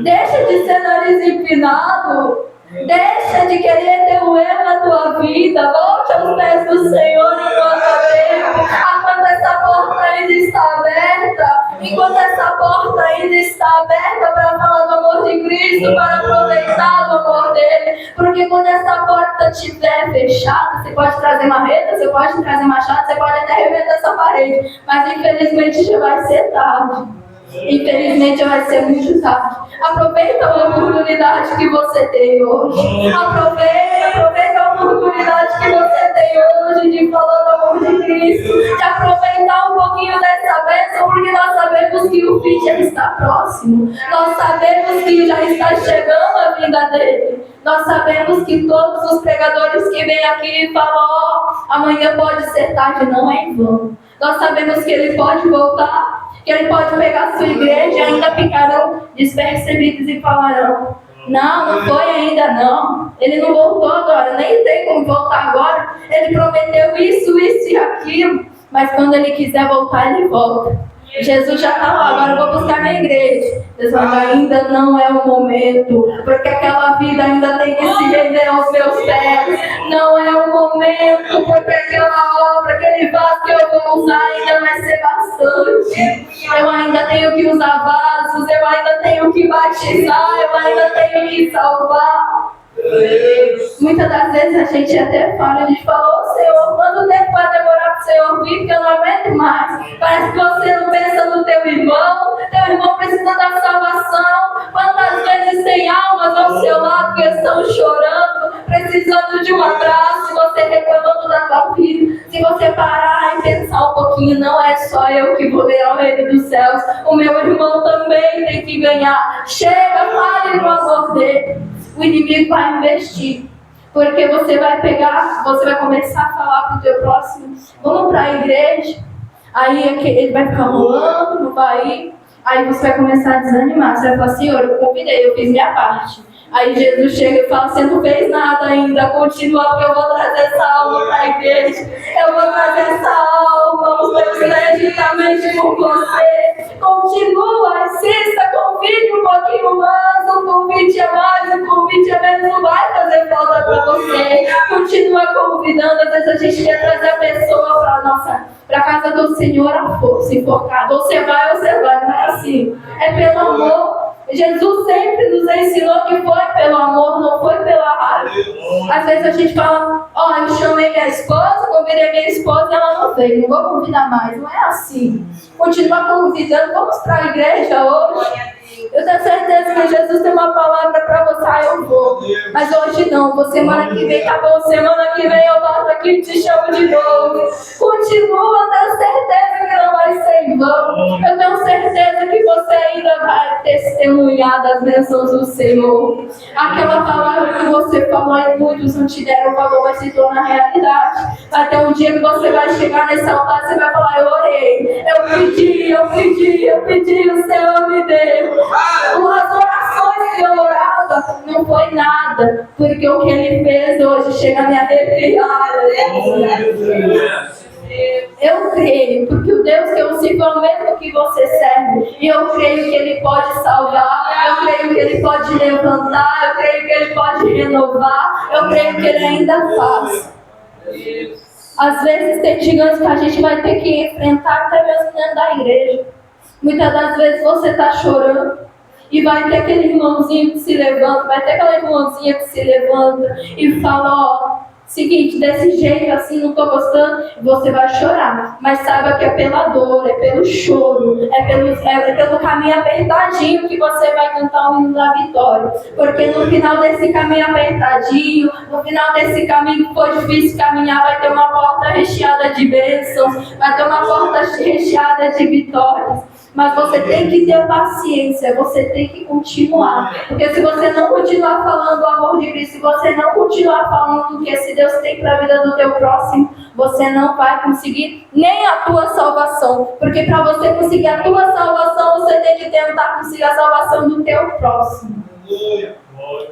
Deixa de ser nariz empinado. Deixa de querer ter o eu na tua vida. Volte aos pés do Senhor enquanto há tempo. Enquanto essa porta ainda está aberta. Enquanto essa porta ainda está aberta para falar do amor de Cristo, para aproveitar do amor dele. Porque quando essa porta estiver fechada, você pode trazer marreta, você pode trazer machado, você pode até arrebentar essa parede. Mas infelizmente já vai ser tarde. Infelizmente vai ser muito tarde. Aproveita a oportunidade que você tem hoje. Aproveita a oportunidade que você tem hoje de falar do amor de Cristo, de aproveitar um pouquinho dessa bênção, porque nós sabemos que o fim já está próximo. Nós sabemos que já está chegando a vinda dele. Nós sabemos que todos os pregadores que vêm aqui e falam: ó, amanhã pode ser tarde, não é em vão. Nós sabemos que ele pode voltar, que ele pode pegar a sua igreja e ainda ficarão despercebidos e falarão: não foi ainda não, ele não voltou agora, nem tem como voltar agora, ele prometeu isso e aquilo, mas quando ele quiser voltar, ele volta. Jesus já está lá, agora eu vou buscar minha igreja. Deus fala: ainda não é o momento, porque aquela vida ainda tem que se render aos meus pés. Não é o momento, porque aquela obra, aquele vaso que eu vou usar ainda vai ser bastante. Eu ainda tenho que usar vasos, eu ainda tenho que batizar, eu ainda tenho que salvar. Muitas das vezes a gente até fala, a gente fala: ô Senhor, quanto tempo vai demorar para o Senhor vir, que eu não aguento mais. Parece que você não pensa no teu irmão precisa da salvação. Quantas vezes tem almas ao seu lado que estão chorando, precisando de um abraço, e você reclamando da tua vida. Se você parar e pensar um pouquinho, não é só eu que vou ganhar o reino dos céus, o meu irmão também tem que ganhar. Chega, fale no amor dele. O inimigo vai investir, porque você vai começar a falar para o teu próximo: vamos para a igreja. Aí ele vai ficar rolando, não vai ir. Aí você vai começar a desanimar. Você vai falar: Senhor, eu convidei, eu fiz minha parte. Aí Jesus chega e fala: você não fez nada ainda, continua, porque eu vou trazer essa alma para a igreja. Eu vou trazer essa alma, os meus legitimamente com você. Continua, insista, convide um pouquinho mais, um convite a mais, um convite a menos, não vai fazer falta para você. Continua convidando. Às vezes a gente quer trazer a pessoa para a casa do Senhor à força, enforcada. Ou você vai, não é assim. É pelo amor. Jesus sempre nos ensinou que foi pelo amor, não foi pela raiva. Às vezes a gente fala: ó, eu chamei minha esposa, convidei minha esposa e ela não veio, não vou convidar mais. Não é assim. Continua convidando, vamos para a igreja hoje. Eu tenho certeza que Jesus tem uma palavra para você, eu vou. Mas hoje não, semana que vem, tá bom, semana que vem eu volto aqui e te chamo de novo. Continua, eu tenho certeza que não vai ser em vão. Eu tenho certeza que você ainda vai testemunhar das bênçãos do Senhor. Aquela palavra que você falou e muitos não te deram valor vai se tornar realidade. Vai ter um dia que você vai chegar nesse altar e você vai falar: eu orei, eu pedi, o Senhor me deu. As orações que eu orava não foi nada, porque o que ele fez hoje chega a me arrepiar. Eu creio, porque o Deus que eu sirvo é o mesmo que você serve. E eu creio que Ele pode salvar, eu creio que Ele pode levantar, eu creio que Ele pode renovar, eu creio que Ele ainda faz. Às vezes tem gigantes que a gente vai ter que enfrentar até mesmo dentro da igreja. Muitas das vezes você está chorando e vai ter aquele irmãozinho que se levanta, vai ter aquela irmãzinha que se levanta e fala: ó, seguinte, desse jeito assim, não estou gostando, você vai chorar. Mas saiba que é pela dor, é pelo choro, é pelo caminho apertadinho que você vai cantar o hino da vitória. Porque no final desse caminho apertadinho, no final desse caminho que foi difícil caminhar, vai ter uma porta recheada de bênçãos, vai ter uma porta recheada de vitórias. Mas você tem que ter paciência, você tem que continuar. Porque se você não continuar falando do amor de Cristo, se você não continuar falando do que esse Deus tem para a vida do teu próximo, você não vai conseguir nem a tua salvação. Porque para você conseguir a tua salvação, você tem que tentar conseguir a salvação do teu próximo.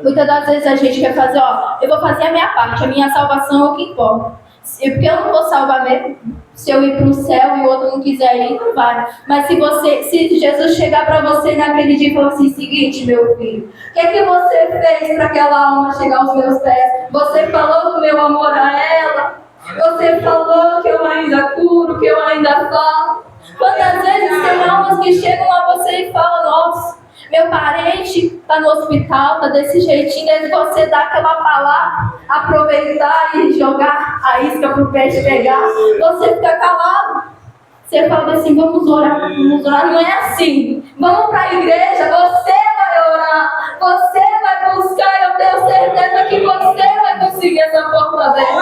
Muitas das vezes a gente quer fazer, eu vou fazer a minha parte, a minha salvação é o que importa. Porque eu não vou salvar mesmo. Se eu ir para o céu e o outro não quiser ir, não vai. Mas se Jesus chegar para você naquele dia e falar assim, seguinte, meu filho, o que é que você fez para aquela alma chegar aos meus pés? Você falou do meu amor a ela? Você falou que eu ainda curo, que eu ainda falo? Quantas vezes tem almas que chegam a você e falam, nossa, meu parente está no hospital, está desse jeitinho, aí você dá aquela palavra, aproveitar e jogar a isca para o peixe pegar, você fica calado. Você fala assim, vamos orar, não é assim. Vamos para a igreja, você vai orar, você vai buscar, eu tenho certeza que você vai conseguir essa porta aberta.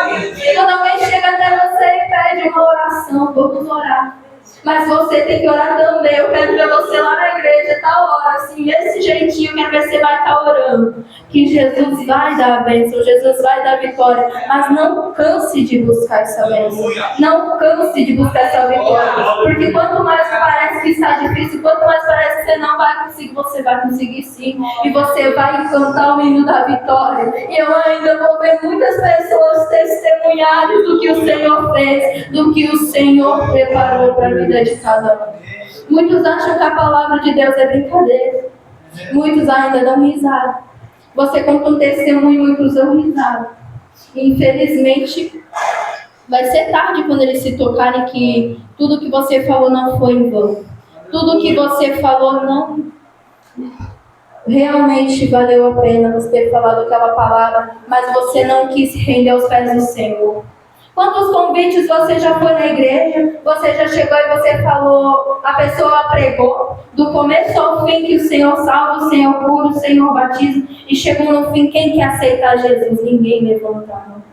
Quando alguém chega até você e pede uma oração, vamos orar. Mas você tem que orar também. Eu quero ver você lá na igreja, tal hora, assim, desse jeitinho, eu quero ver você vai estar orando. Que Jesus vai dar a bênção, Jesus vai dar a vitória. Mas não canse de buscar essa bênção. Não canse de buscar essa vitória. Porque quanto mais parece que está difícil, quanto mais parece que você não vai conseguir, você vai conseguir sim. E você vai cantar o hino da vitória. E eu ainda vou ver muitas pessoas testemunharem do que o Senhor fez, do que o Senhor preparou para a vida de cada um. Muitos acham que a palavra de Deus é brincadeira. Muitos ainda dão risada. Você conta um testemunho, muitos dão risada. Infelizmente, vai ser tarde quando eles se tocarem que tudo que você falou não foi em vão. Tudo que você falou não realmente valeu a pena você ter falado aquela palavra, mas você não quis se render aos pés do Senhor. Quantos convites você já foi na igreja? Você já chegou e você falou, a pessoa pregou, do começo ao fim que o Senhor salva, o Senhor cura, o Senhor batiza, e chegou no fim, quem quer aceitar Jesus? Ninguém levanta a mão.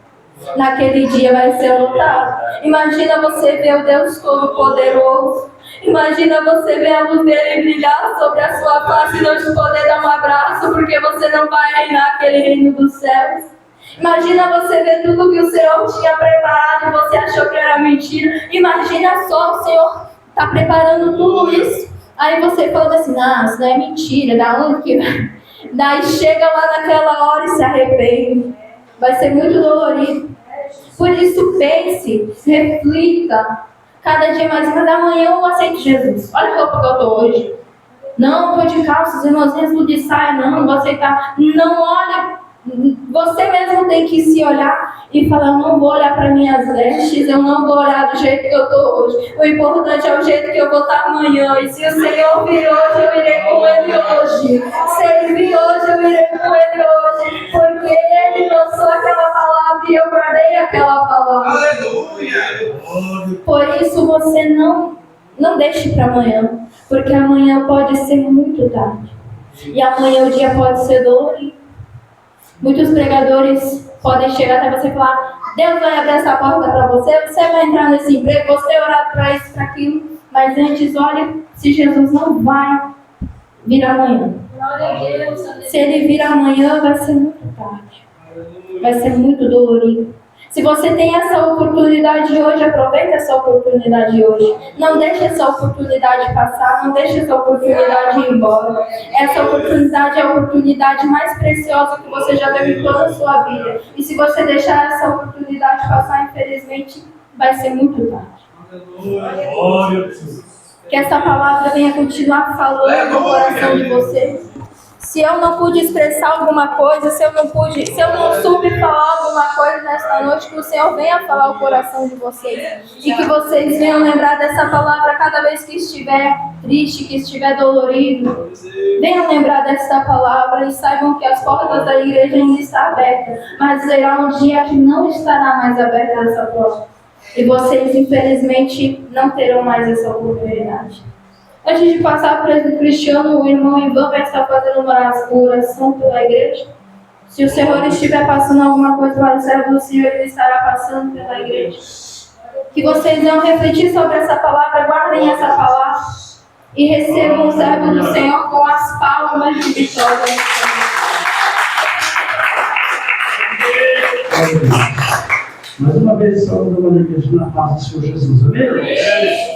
Naquele dia vai ser lotado. Imagina você ver o Deus Todo-Poderoso. Imagina você ver a luz dele brilhar sobre a sua face e não te poder dar um abraço, porque você não vai reinar aquele reino dos céus. Imagina você ver tudo que o Senhor tinha preparado e você achou que era mentira. Imagina só, o Senhor está preparando tudo isso. Aí você fala assim, isso não é mentira, da onde que vai? Daí chega lá naquela hora e se arrepende. Vai ser muito dolorido. Por isso pense, reflita. Cada dia mais, mas amanhã eu aceito Jesus. Olha a roupa que eu estou hoje. Não, estou de calça, os irmãozinhos de saia, não vou aceitar. Não olha. Você mesmo tem que se olhar e falar, eu não vou olhar para minhas vestes, eu não vou olhar do jeito que eu estou hoje. O importante é o jeito que eu vou estar amanhã. E se o Senhor vir hoje, eu irei com Ele hoje. Se Ele vir hoje, eu irei com Ele hoje. Porque Ele lançou aquela palavra e eu guardei aquela palavra. Aleluia! Por isso você não deixe para amanhã. Porque amanhã pode ser muito tarde. E amanhã o dia pode ser dolorido. Muitos pregadores podem chegar até você e falar, Deus vai abrir essa porta para você, você vai entrar nesse emprego, você vai orar para isso, para aquilo. Mas antes, olha, se Jesus não vai vir amanhã. Se Ele vir amanhã, vai ser muito tarde. Vai ser muito dolorido. Se você tem essa oportunidade hoje, aproveita essa oportunidade hoje. Não deixe essa oportunidade passar, não deixe essa oportunidade ir embora. Essa oportunidade é a oportunidade mais preciosa que você já teve em toda a sua vida. E se você deixar essa oportunidade passar, infelizmente, vai ser muito tarde. Que essa palavra venha continuar falando no coração de vocês. Se eu não pude expressar alguma coisa, se eu não soube falar alguma coisa nesta noite, que o Senhor venha falar o coração de vocês. E que vocês venham lembrar dessa palavra cada vez que estiver triste, que estiver dolorido. Venham lembrar dessa palavra e saibam que as portas da igreja ainda estão abertas. Mas será um dia que não estará mais aberta essa porta. E vocês, infelizmente, não terão mais essa oportunidade. Antes de passar para o Cristiano, o irmão Ivan vai estar fazendo uma oração pela igreja. Se o Senhor estiver passando alguma coisa para o servo do Senhor, Ele estará passando pela igreja. Que vocês venham refletir sobre essa palavra, guardem essa palavra. E recebam o servo do Senhor com as palmas de vitória.
Mais uma vez, saúde da igreja na paz do Senhor Jesus. Amém?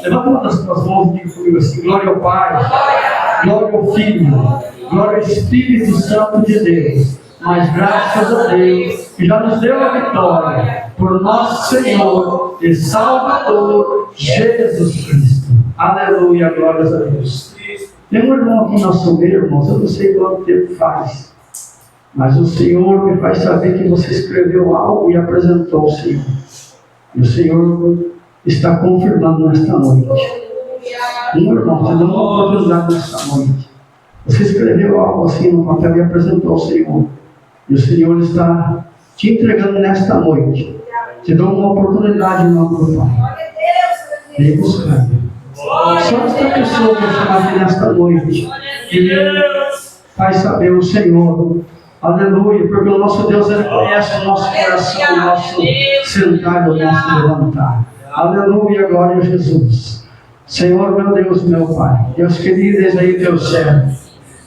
Levanta uma das tuas mãos e diga comigo assim: glória ao Pai, glória ao Filho, glória ao Espírito Santo de Deus. Mas graças a Deus que já nos deu a vitória por nosso Senhor e Salvador Jesus Cristo. Aleluia, glórias a Deus. Tem um irmão aqui, nosso meio, irmãos, eu não sei quanto tempo faz, mas o Senhor me faz saber que você escreveu algo e apresentou ao Senhor. E o Senhor está confirmando nesta noite. Um irmão, você deu uma oportunidade nesta noite. Você escreveu algo assim no papel e apresentou ao Senhor. E o Senhor está te entregando nesta noite. Te dou uma oportunidade em nome do Pai. Vem buscar. Só esta pessoa que eu chamar aqui nesta noite, ele faz saber o Senhor. Aleluia, porque o nosso Deus, Ele conhece o nosso coração, o nosso sentar e o nosso levantar. Aleluia, glória a Jesus. Senhor, meu Deus, meu Pai, Deus querido, eis aí teu servo.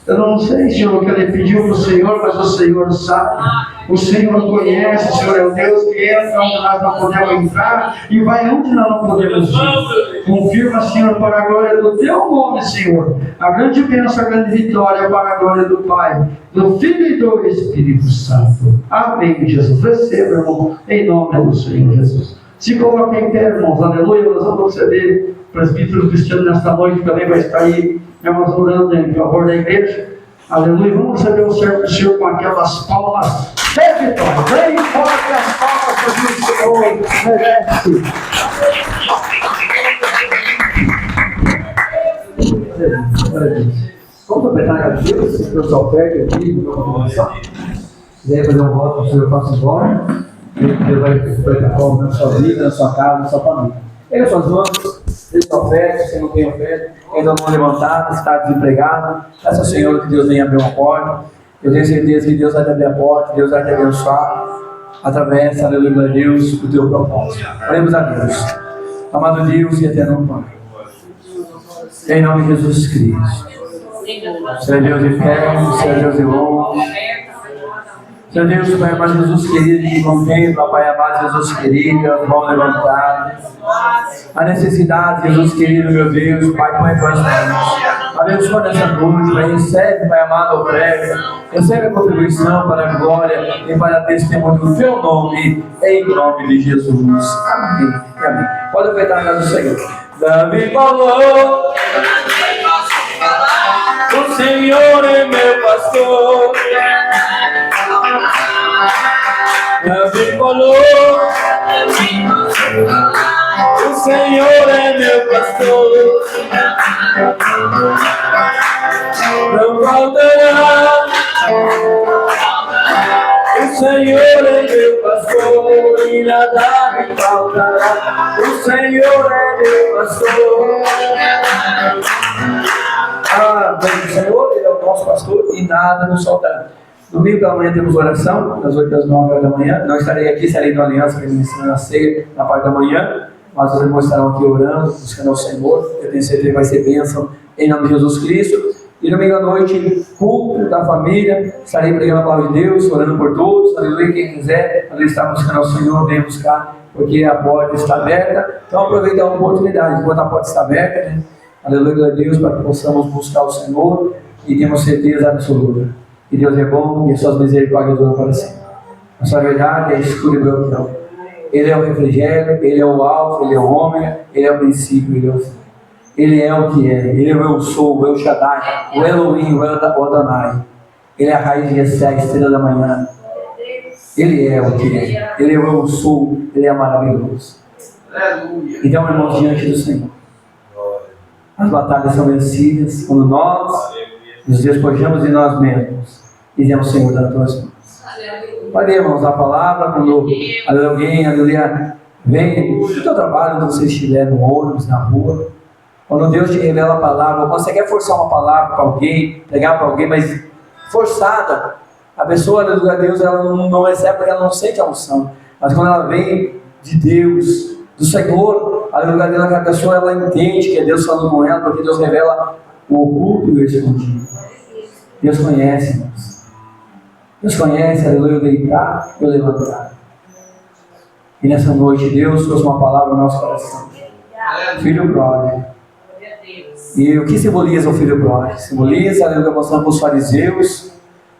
Eu não sei, Senhor, o que ele pediu para o Senhor, mas o Senhor sabe. O Senhor conhece, o Senhor é o Deus que entra onde nós não podemos entrar e vai onde nós não podemos ir. Confirma, Senhor, para a glória do teu nome, Senhor, a grande bênção, a grande vitória para a glória do Pai, do Filho e do Espírito Santo. Amém, Jesus. Receba, irmão, em nome do Senhor Jesus. Se coloque em pé, irmãos, aleluia. Nós vamos receber o presbítero Cristiano nesta noite, também vai estar aí, nós orando em favor da igreja. Aleluia. Vamos receber o servo do Senhor com aquelas palmas de vitória. Bem forte as palmas para o Senhor merece.
Vamos aproveitar a Deus, que eu oferta aqui, no meu coração. Se quiser fazer um voto, o Senhor faça embora. Deus vai transformar na sua vida, na sua casa, na sua família. Pega suas mãos, deixa a oferta, se não tem oferta, ainda não levantada, está desempregado. Peça ao Senhor que Deus venha abrir uma porta. Eu tenho certeza que Deus vai te abrir a porta, Deus vai te abençoar através, aleluia, Deus, do teu propósito. Oremos a Deus. Amado Deus e eterno Pai, em nome de Jesus Cristo. Senhor Deus de perto, Senhor Deus de longe. Senhor Deus, Pai amado, Jesus querido, que contempla, Pai amado, Jesus querido, as mãos levantadas. A necessidade, Jesus querido, meu Deus, Pai, põe as tuas mãos. Abençoa nessa noite, Pai, recebe, Pai amado, a oferta, recebe a contribuição para a glória e para a testemunho do teu nome, em nome de Jesus. Amém. Amém. Pode ofertar a casa do Senhor. Davi falou, o Senhor é meu pastor. Davi falou, o Senhor é meu pastor, não faltará. O Senhor é meu pastor e nada me faltará. O Senhor é meu pastor. Bem, o Senhor é o nosso pastor e nada nos faltará. Domingo pela manhã temos oração, das 8 às 9 horas da manhã. Não estarei aqui, estarei na aliança, ministrando a ceia na parte da manhã. Mas os irmãos estarão aqui orando, buscando ao Senhor. Eu tenho certeza que vai ser bênção em nome de Jesus Cristo. E domingo à noite, culto da família. Estarei pregando a palavra de Deus, orando por todos. Aleluia, quem quiser, aleluia, está buscando ao Senhor, venha buscar, porque a porta está aberta. Então aproveita a oportunidade, enquanto a porta está aberta, né? Aleluia, Deus, para que possamos buscar o Senhor e temos certeza absoluta que Deus é bom e as suas misericórdias duram para sempre. A sua verdade é escura e branca. Ele é o refrigério, Ele é o alfa, Ele é o ômega, Ele é o princípio, Ele é o fim. Ele é o que é, Ele é o Eu Sou, o El Shaddai, o Elohim, o Adonai. Ele é a raiz de Jessé, a estrela da manhã. Ele é o que é, Ele é o Eu Sou, Ele é maravilhoso. Então, irmãos, diante do Senhor, as batalhas são vencidas quando nós nos despojamos de nós mesmos e dizemos, Senhor, das tuas mãos. Pode, irmãos, a palavra quando alguém, aleluia, vem do teu trabalho, quando você estiver no ônibus, na rua, quando Deus te revela a palavra, ou quando você quer forçar uma palavra para alguém, pregar para alguém, mas forçada, a pessoa, aleluia, Deus, ela não recebe porque ela não sente a unção, mas quando ela vem de Deus, do Senhor, aleluia, que a pessoa ela entende que é Deus falando com ela, porque Deus revela o oculto e o escondido. Deus conhece, irmãos. Deus conhece, aleluia, o deitar e o levantar. E nessa noite Deus trouxe uma palavra no nosso coração. Filho pródigo. E o que simboliza o filho pródigo? Simboliza, aleluia, mostrando para os fariseus,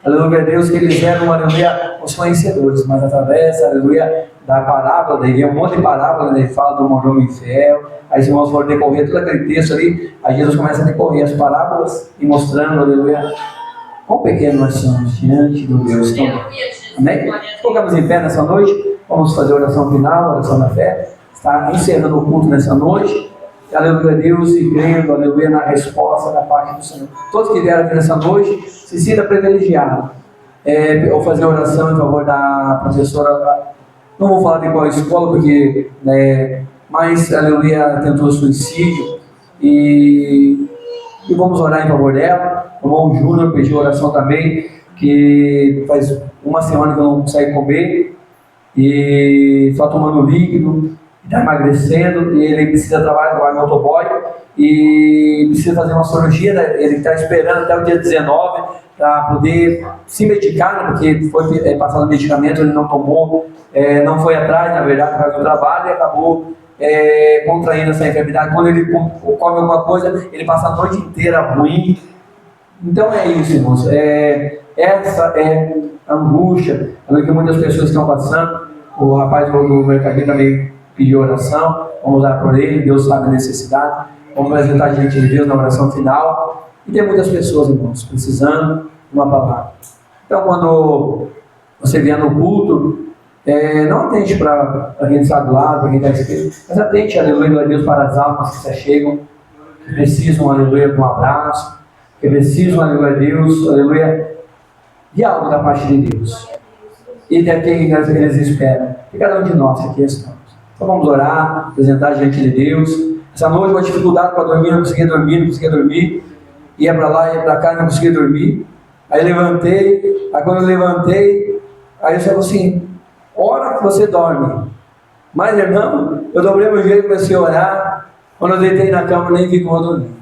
aleluia, Deus, que eles eram, aleluia, os conhecedores, mas através, aleluia, da parábola, daí um monte de parábola, ele fala do mordomo infiel. Aí os irmãos foram decorrer todo aquele texto ali, aí Jesus começa a decorrer as parábolas e mostrando, aleluia, quão pequeno nós somos diante do Deus tão grande. Amém? Colocamos em pé nessa noite, vamos fazer a oração final, a oração da fé. Está encerrando o culto nessa noite. Aleluia, Deus, e crendo, aleluia, na resposta da parte do Senhor. Todos que vieram aqui nessa noite, se sinta privilegiado. Vou fazer a oração em favor da professora. Não vou falar de qual escola, porque, mas, aleluia, tentou suicídio. E vamos orar em favor dela. O irmão Júnior pediu oração também, que faz uma semana que eu não consigo comer. E só tomando líquido. Está emagrecendo e ele precisa trabalhar no motoboy e precisa fazer uma cirurgia, né? Ele está esperando até o dia 19 para poder se medicar, né? Porque foi passado medicamento, ele não tomou, não foi atrás, na verdade, por causa do trabalho e acabou contraindo essa enfermidade. Quando ele come alguma coisa, ele passa a noite inteira ruim. Então é isso, irmãos. Essa é a angústia que muitas pessoas estão passando. O rapaz do mercadinho também pediu oração, vamos orar por ele, Deus sabe a necessidade, vamos apresentar diante de Deus na oração final, e tem muitas pessoas, irmãos, precisando de uma palavra. Então, quando você vier no culto, não atente para quem está do lado, para quem está à esquerda, mas atente, aleluia, a Deus, para as almas que se chegam, que precisam, aleluia, de um abraço, que precisam, aleluia, a Deus, aleluia, de algo da parte de Deus, e de quem eles esperam, e cada um de nós aqui estamos. Então vamos orar, apresentar diante de Deus. Essa noite uma dificuldade para dormir, não conseguia dormir. Ia para lá, ia para cá, não conseguia dormir. Aí levantei, aí quando eu levantei, aí eu falei assim, ora que você dorme. Mas irmão, eu dobrei meu joelho e comecei a orar. Quando eu deitei na cama, nem vi como eu dormi.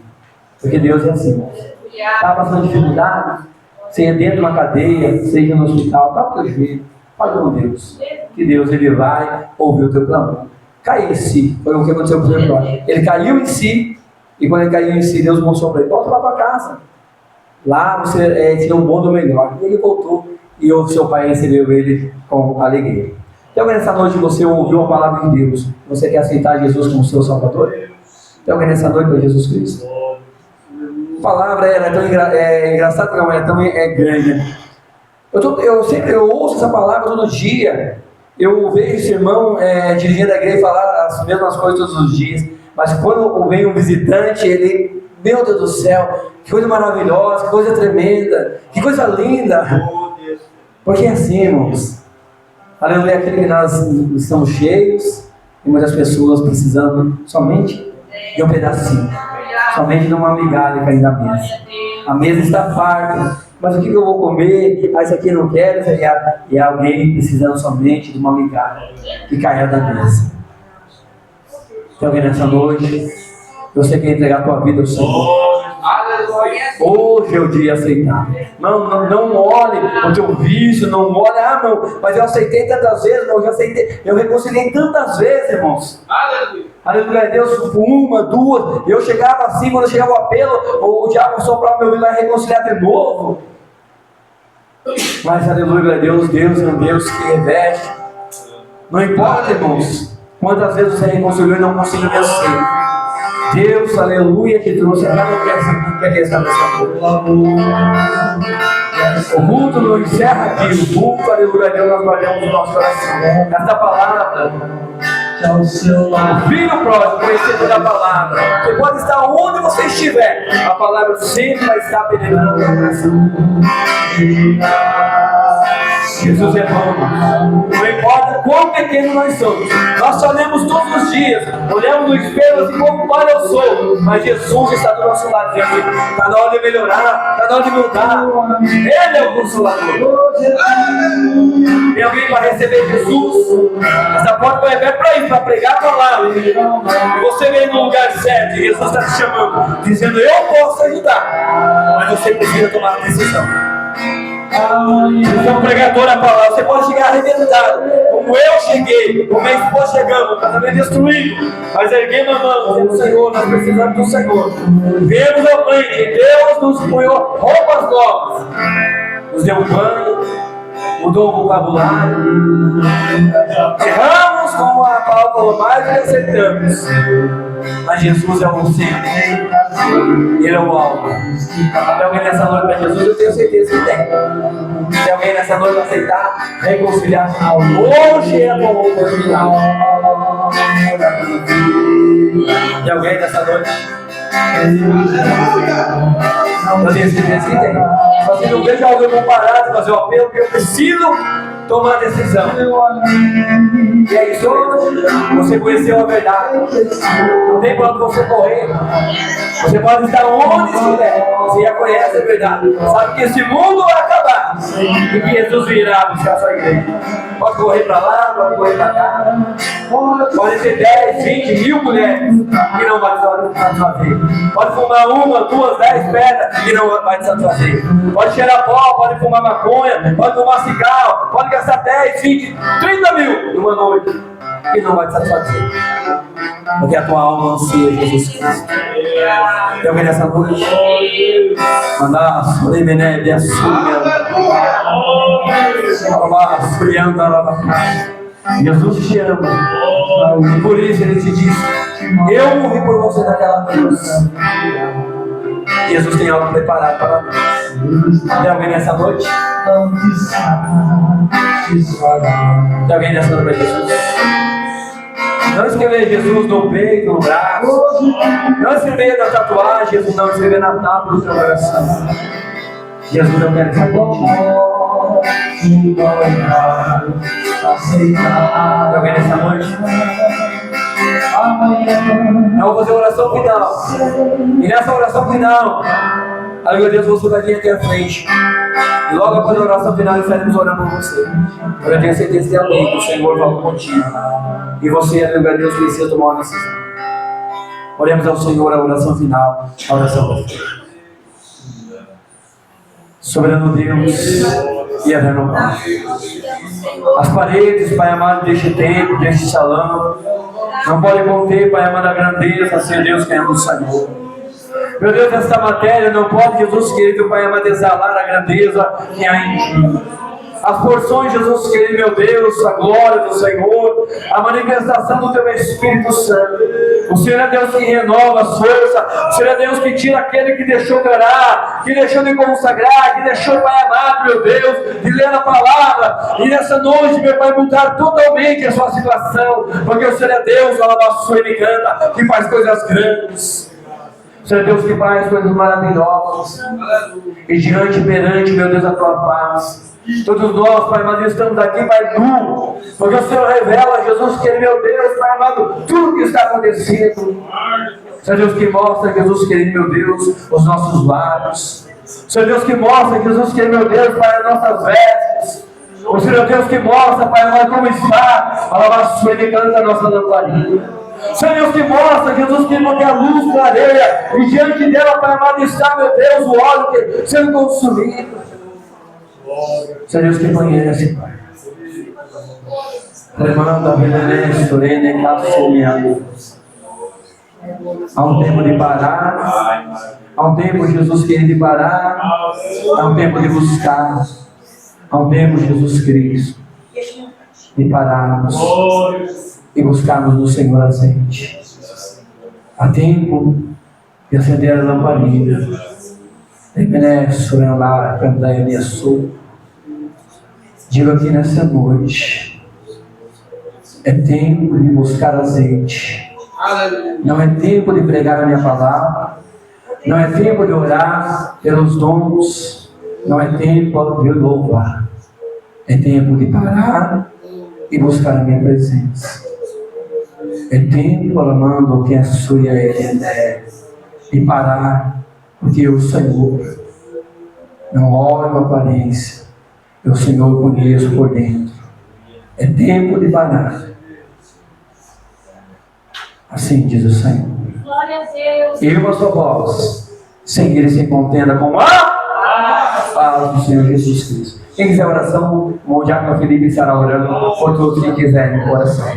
Porque Deus é assim. Está passando dificuldade? Seja dentro de uma cadeia, seja no hospital, está para o teu joelho. Fale com Deus, que Deus ele vai ouvir o teu clamor. Cair em si, foi o que aconteceu com o seu pai. Ele caiu em si, e quando ele caiu em si, Deus mostrou para ele: volta lá para casa. Lá você tinha um bom do melhor. E ele voltou, e o seu pai recebeu ele com alegria. Então, nessa noite você ouviu a palavra de Deus, você quer aceitar Jesus como seu Salvador? Então, nessa noite para Jesus Cristo. A palavra é tão engraçada, não é tão grande. Eu ouço essa palavra todo dia. Eu vejo esse irmão dirigindo a igreja e falar as mesmas coisas todos os dias. Mas quando vem um visitante, ele, meu Deus do céu, que coisa maravilhosa, que coisa tremenda, que coisa linda. Porque é assim, irmãos. Aleluia, aquele que nós estamos cheios e muitas pessoas precisando somente de um pedacinho, somente de uma migalha cair na mesa. A mesa está farta. Mas o que eu vou comer? Ah, isso aqui eu não quero. E alguém precisando somente de uma migalha que caia da mesa. Tem alguém nessa noite? Você quer entregar a tua vida ao Senhor? Hoje é o dia aceitável. Não olhe o teu vício, não olhe, não, mas eu aceitei tantas vezes, eu reconciliei tantas vezes, irmãos. Aleluia, Deus, uma, duas, eu chegava assim, quando chegava o apelo, o diabo soprava meu ouvido e reconciliar de novo. Mas aleluia, Deus é um Deus que reveste. Não importa, irmãos, quantas vezes você reconciliou e não conseguiu vencer. Deus, aleluia, que trouxe a cada questão dessa coisa. O culto não encerra aqui. O culto, aleluia, Deus, nós guardamos o nosso coração. Essa palavra, o filho próximo, conhecedor da palavra. Você pode estar onde você estiver, a palavra sempre vai estar penetrando no coração. Jesus é bom. Não importa quão pequeno nós somos. Nós olhamos todos os dias, olhamos no espelho assim como pai eu sou. Mas Jesus está do nosso lado, dizendo: está na hora de melhorar, está na hora de mudar. Ele é o Consolador. Tem alguém para receber Jesus? Essa porta vai aberta para ir, para pregar a palavra. E você vem no lugar certo, e Jesus está te chamando, dizendo: eu posso ajudar, mas você precisa tomar a decisão. Você é um pregador da palavra, você pode chegar arrebentado, como eu cheguei, como minha esposa chegamos, o casamento destruído, mas erguemos a mão, dizendo: Senhor, nós precisamos do Senhor. Viemos ao pleno, e Deus nos punhou roupas novas, nos deu um banho, mudou o vocabulário, erramos com a palavra mais e aceitamos. Mas Jesus é o centro, Ele é o alvo. Tem alguém nessa noite para Jesus? Eu tenho certeza que tem. Tem alguém nessa noite para aceitar, reconciliar? Hoje é a tua oportunidade. Tem alguém nessa noite? Eu tenho certeza que tem. Mas eu não vejo alguém comparado, fazer o apelo, porque eu preciso tomar a decisão. E é isso mesmo. Você conheceu a verdade. Não tem para onde você correr. Você pode estar onde estiver. Você já conhece a verdade. Sabe que esse mundo vai acabar. E que Jesus virá buscar a sua igreja. Pode correr para lá, pode correr para cá. Pode ter 10, 20 mil mulheres que não vai te satisfazer. Pode fumar 1, 2, 10 pedras que não vai te satisfazer. Pode cheirar pó, pode fumar maconha, pode fumar cigarro, pode gastar 10, 20, 30 mil numa noite que não vai te satisfazer. Porque a tua alma ansia Jesus Cristo. Tem alguém nessa noite? Mandar Lemené de Assunha. Jesus te ama. E por isso Ele te diz: eu morri por você naquela cruz. Jesus tem algo preparado para nós. Tem alguém nessa noite? Tem alguém nessa noite para Jesus? Não escrever Jesus no peito, no braço. Não escrever na tatuagem. Jesus não escrever na tábua do seu coração. Jesus não quer estar contigo. Tem alguém nessa noite? Eu vou fazer a oração final. E nessa oração final, aleluia, Deus, você vai vir aqui à frente. E logo após a oração final, estaremos orando por você. Eu tenho certeza que alguém, que o Senhor falou contigo. E você, aleluia, Deus, precisa tomar uma decisão. Oremos ao Senhor a oração final, a oração final. Soberano Deus e eterno Pai, as paredes, Pai amado, deste templo, deste salão, não podem conter, Pai amado, a grandeza, Senhor Deus, que é do Senhor. Meu Deus, esta matéria não pode, Jesus querido, Pai amado, exalar a grandeza que há em Ti. As porções, Jesus querido, meu Deus, a glória do Senhor, a manifestação do Teu Espírito Santo. O Senhor é Deus que renova a força. O Senhor é Deus que tira aquele que deixou de orar, que deixou de consagrar, que deixou, Pai amado, meu Deus, de ler a palavra. E nessa noite, meu Pai, mudar totalmente a sua situação, porque o Senhor é Deus, alabaço, Ele canta, que faz coisas grandes. O Senhor é Deus que faz coisas maravilhosas. E diante, perante, meu Deus, a Tua paz. Todos nós, Pai amado, estamos aqui, Pai, nu, porque o Senhor revela, Jesus, que Ele, meu Deus, Pai amado, tudo que está acontecendo. Senhor Deus que mostra, Jesus, querido, meu Deus, os nossos lábios. Senhor Deus que mostra, Jesus, querido, meu Deus, Pai, as nossas vestes. O Senhor Deus que mostra, Pai amado, como está, alabaço, Ele canta a nossa lamparina. Senhor Deus que mostra, Jesus, que não tem a luz clareia, e diante dela, Pai amado, está, meu Deus, o óleo sendo consumido. Senhor Deus que conhece, Pai. Remanda, Benené, Sorene, Cassomiano. Há um tempo de parar. Há um tempo, Jesus, querido, de parar. Há um tempo de buscar. Há um tempo, Jesus Cristo, de pararmos e buscarmos no Senhor azeite. Há tempo de acender a lamparina. Benené, Sorene, Candaia, Sul. Digo aqui nessa noite, é tempo de buscar azeite. Não é tempo de pregar a minha palavra. Não é tempo de orar pelos dons. Não é tempo de louvar. É tempo de parar e buscar a minha presença. É tempo, amando, que a sua é de parar, porque o Senhor não olha a aparência, o Senhor conhece por dentro. É tempo de parar. Assim diz o Senhor.
Glória a Deus.
Eu, a sua voz, seguir sem contenda com a paz do Senhor Jesus Cristo. Quem quiser oração, o Diácono Felipe estará orando por todos que quiserem oração.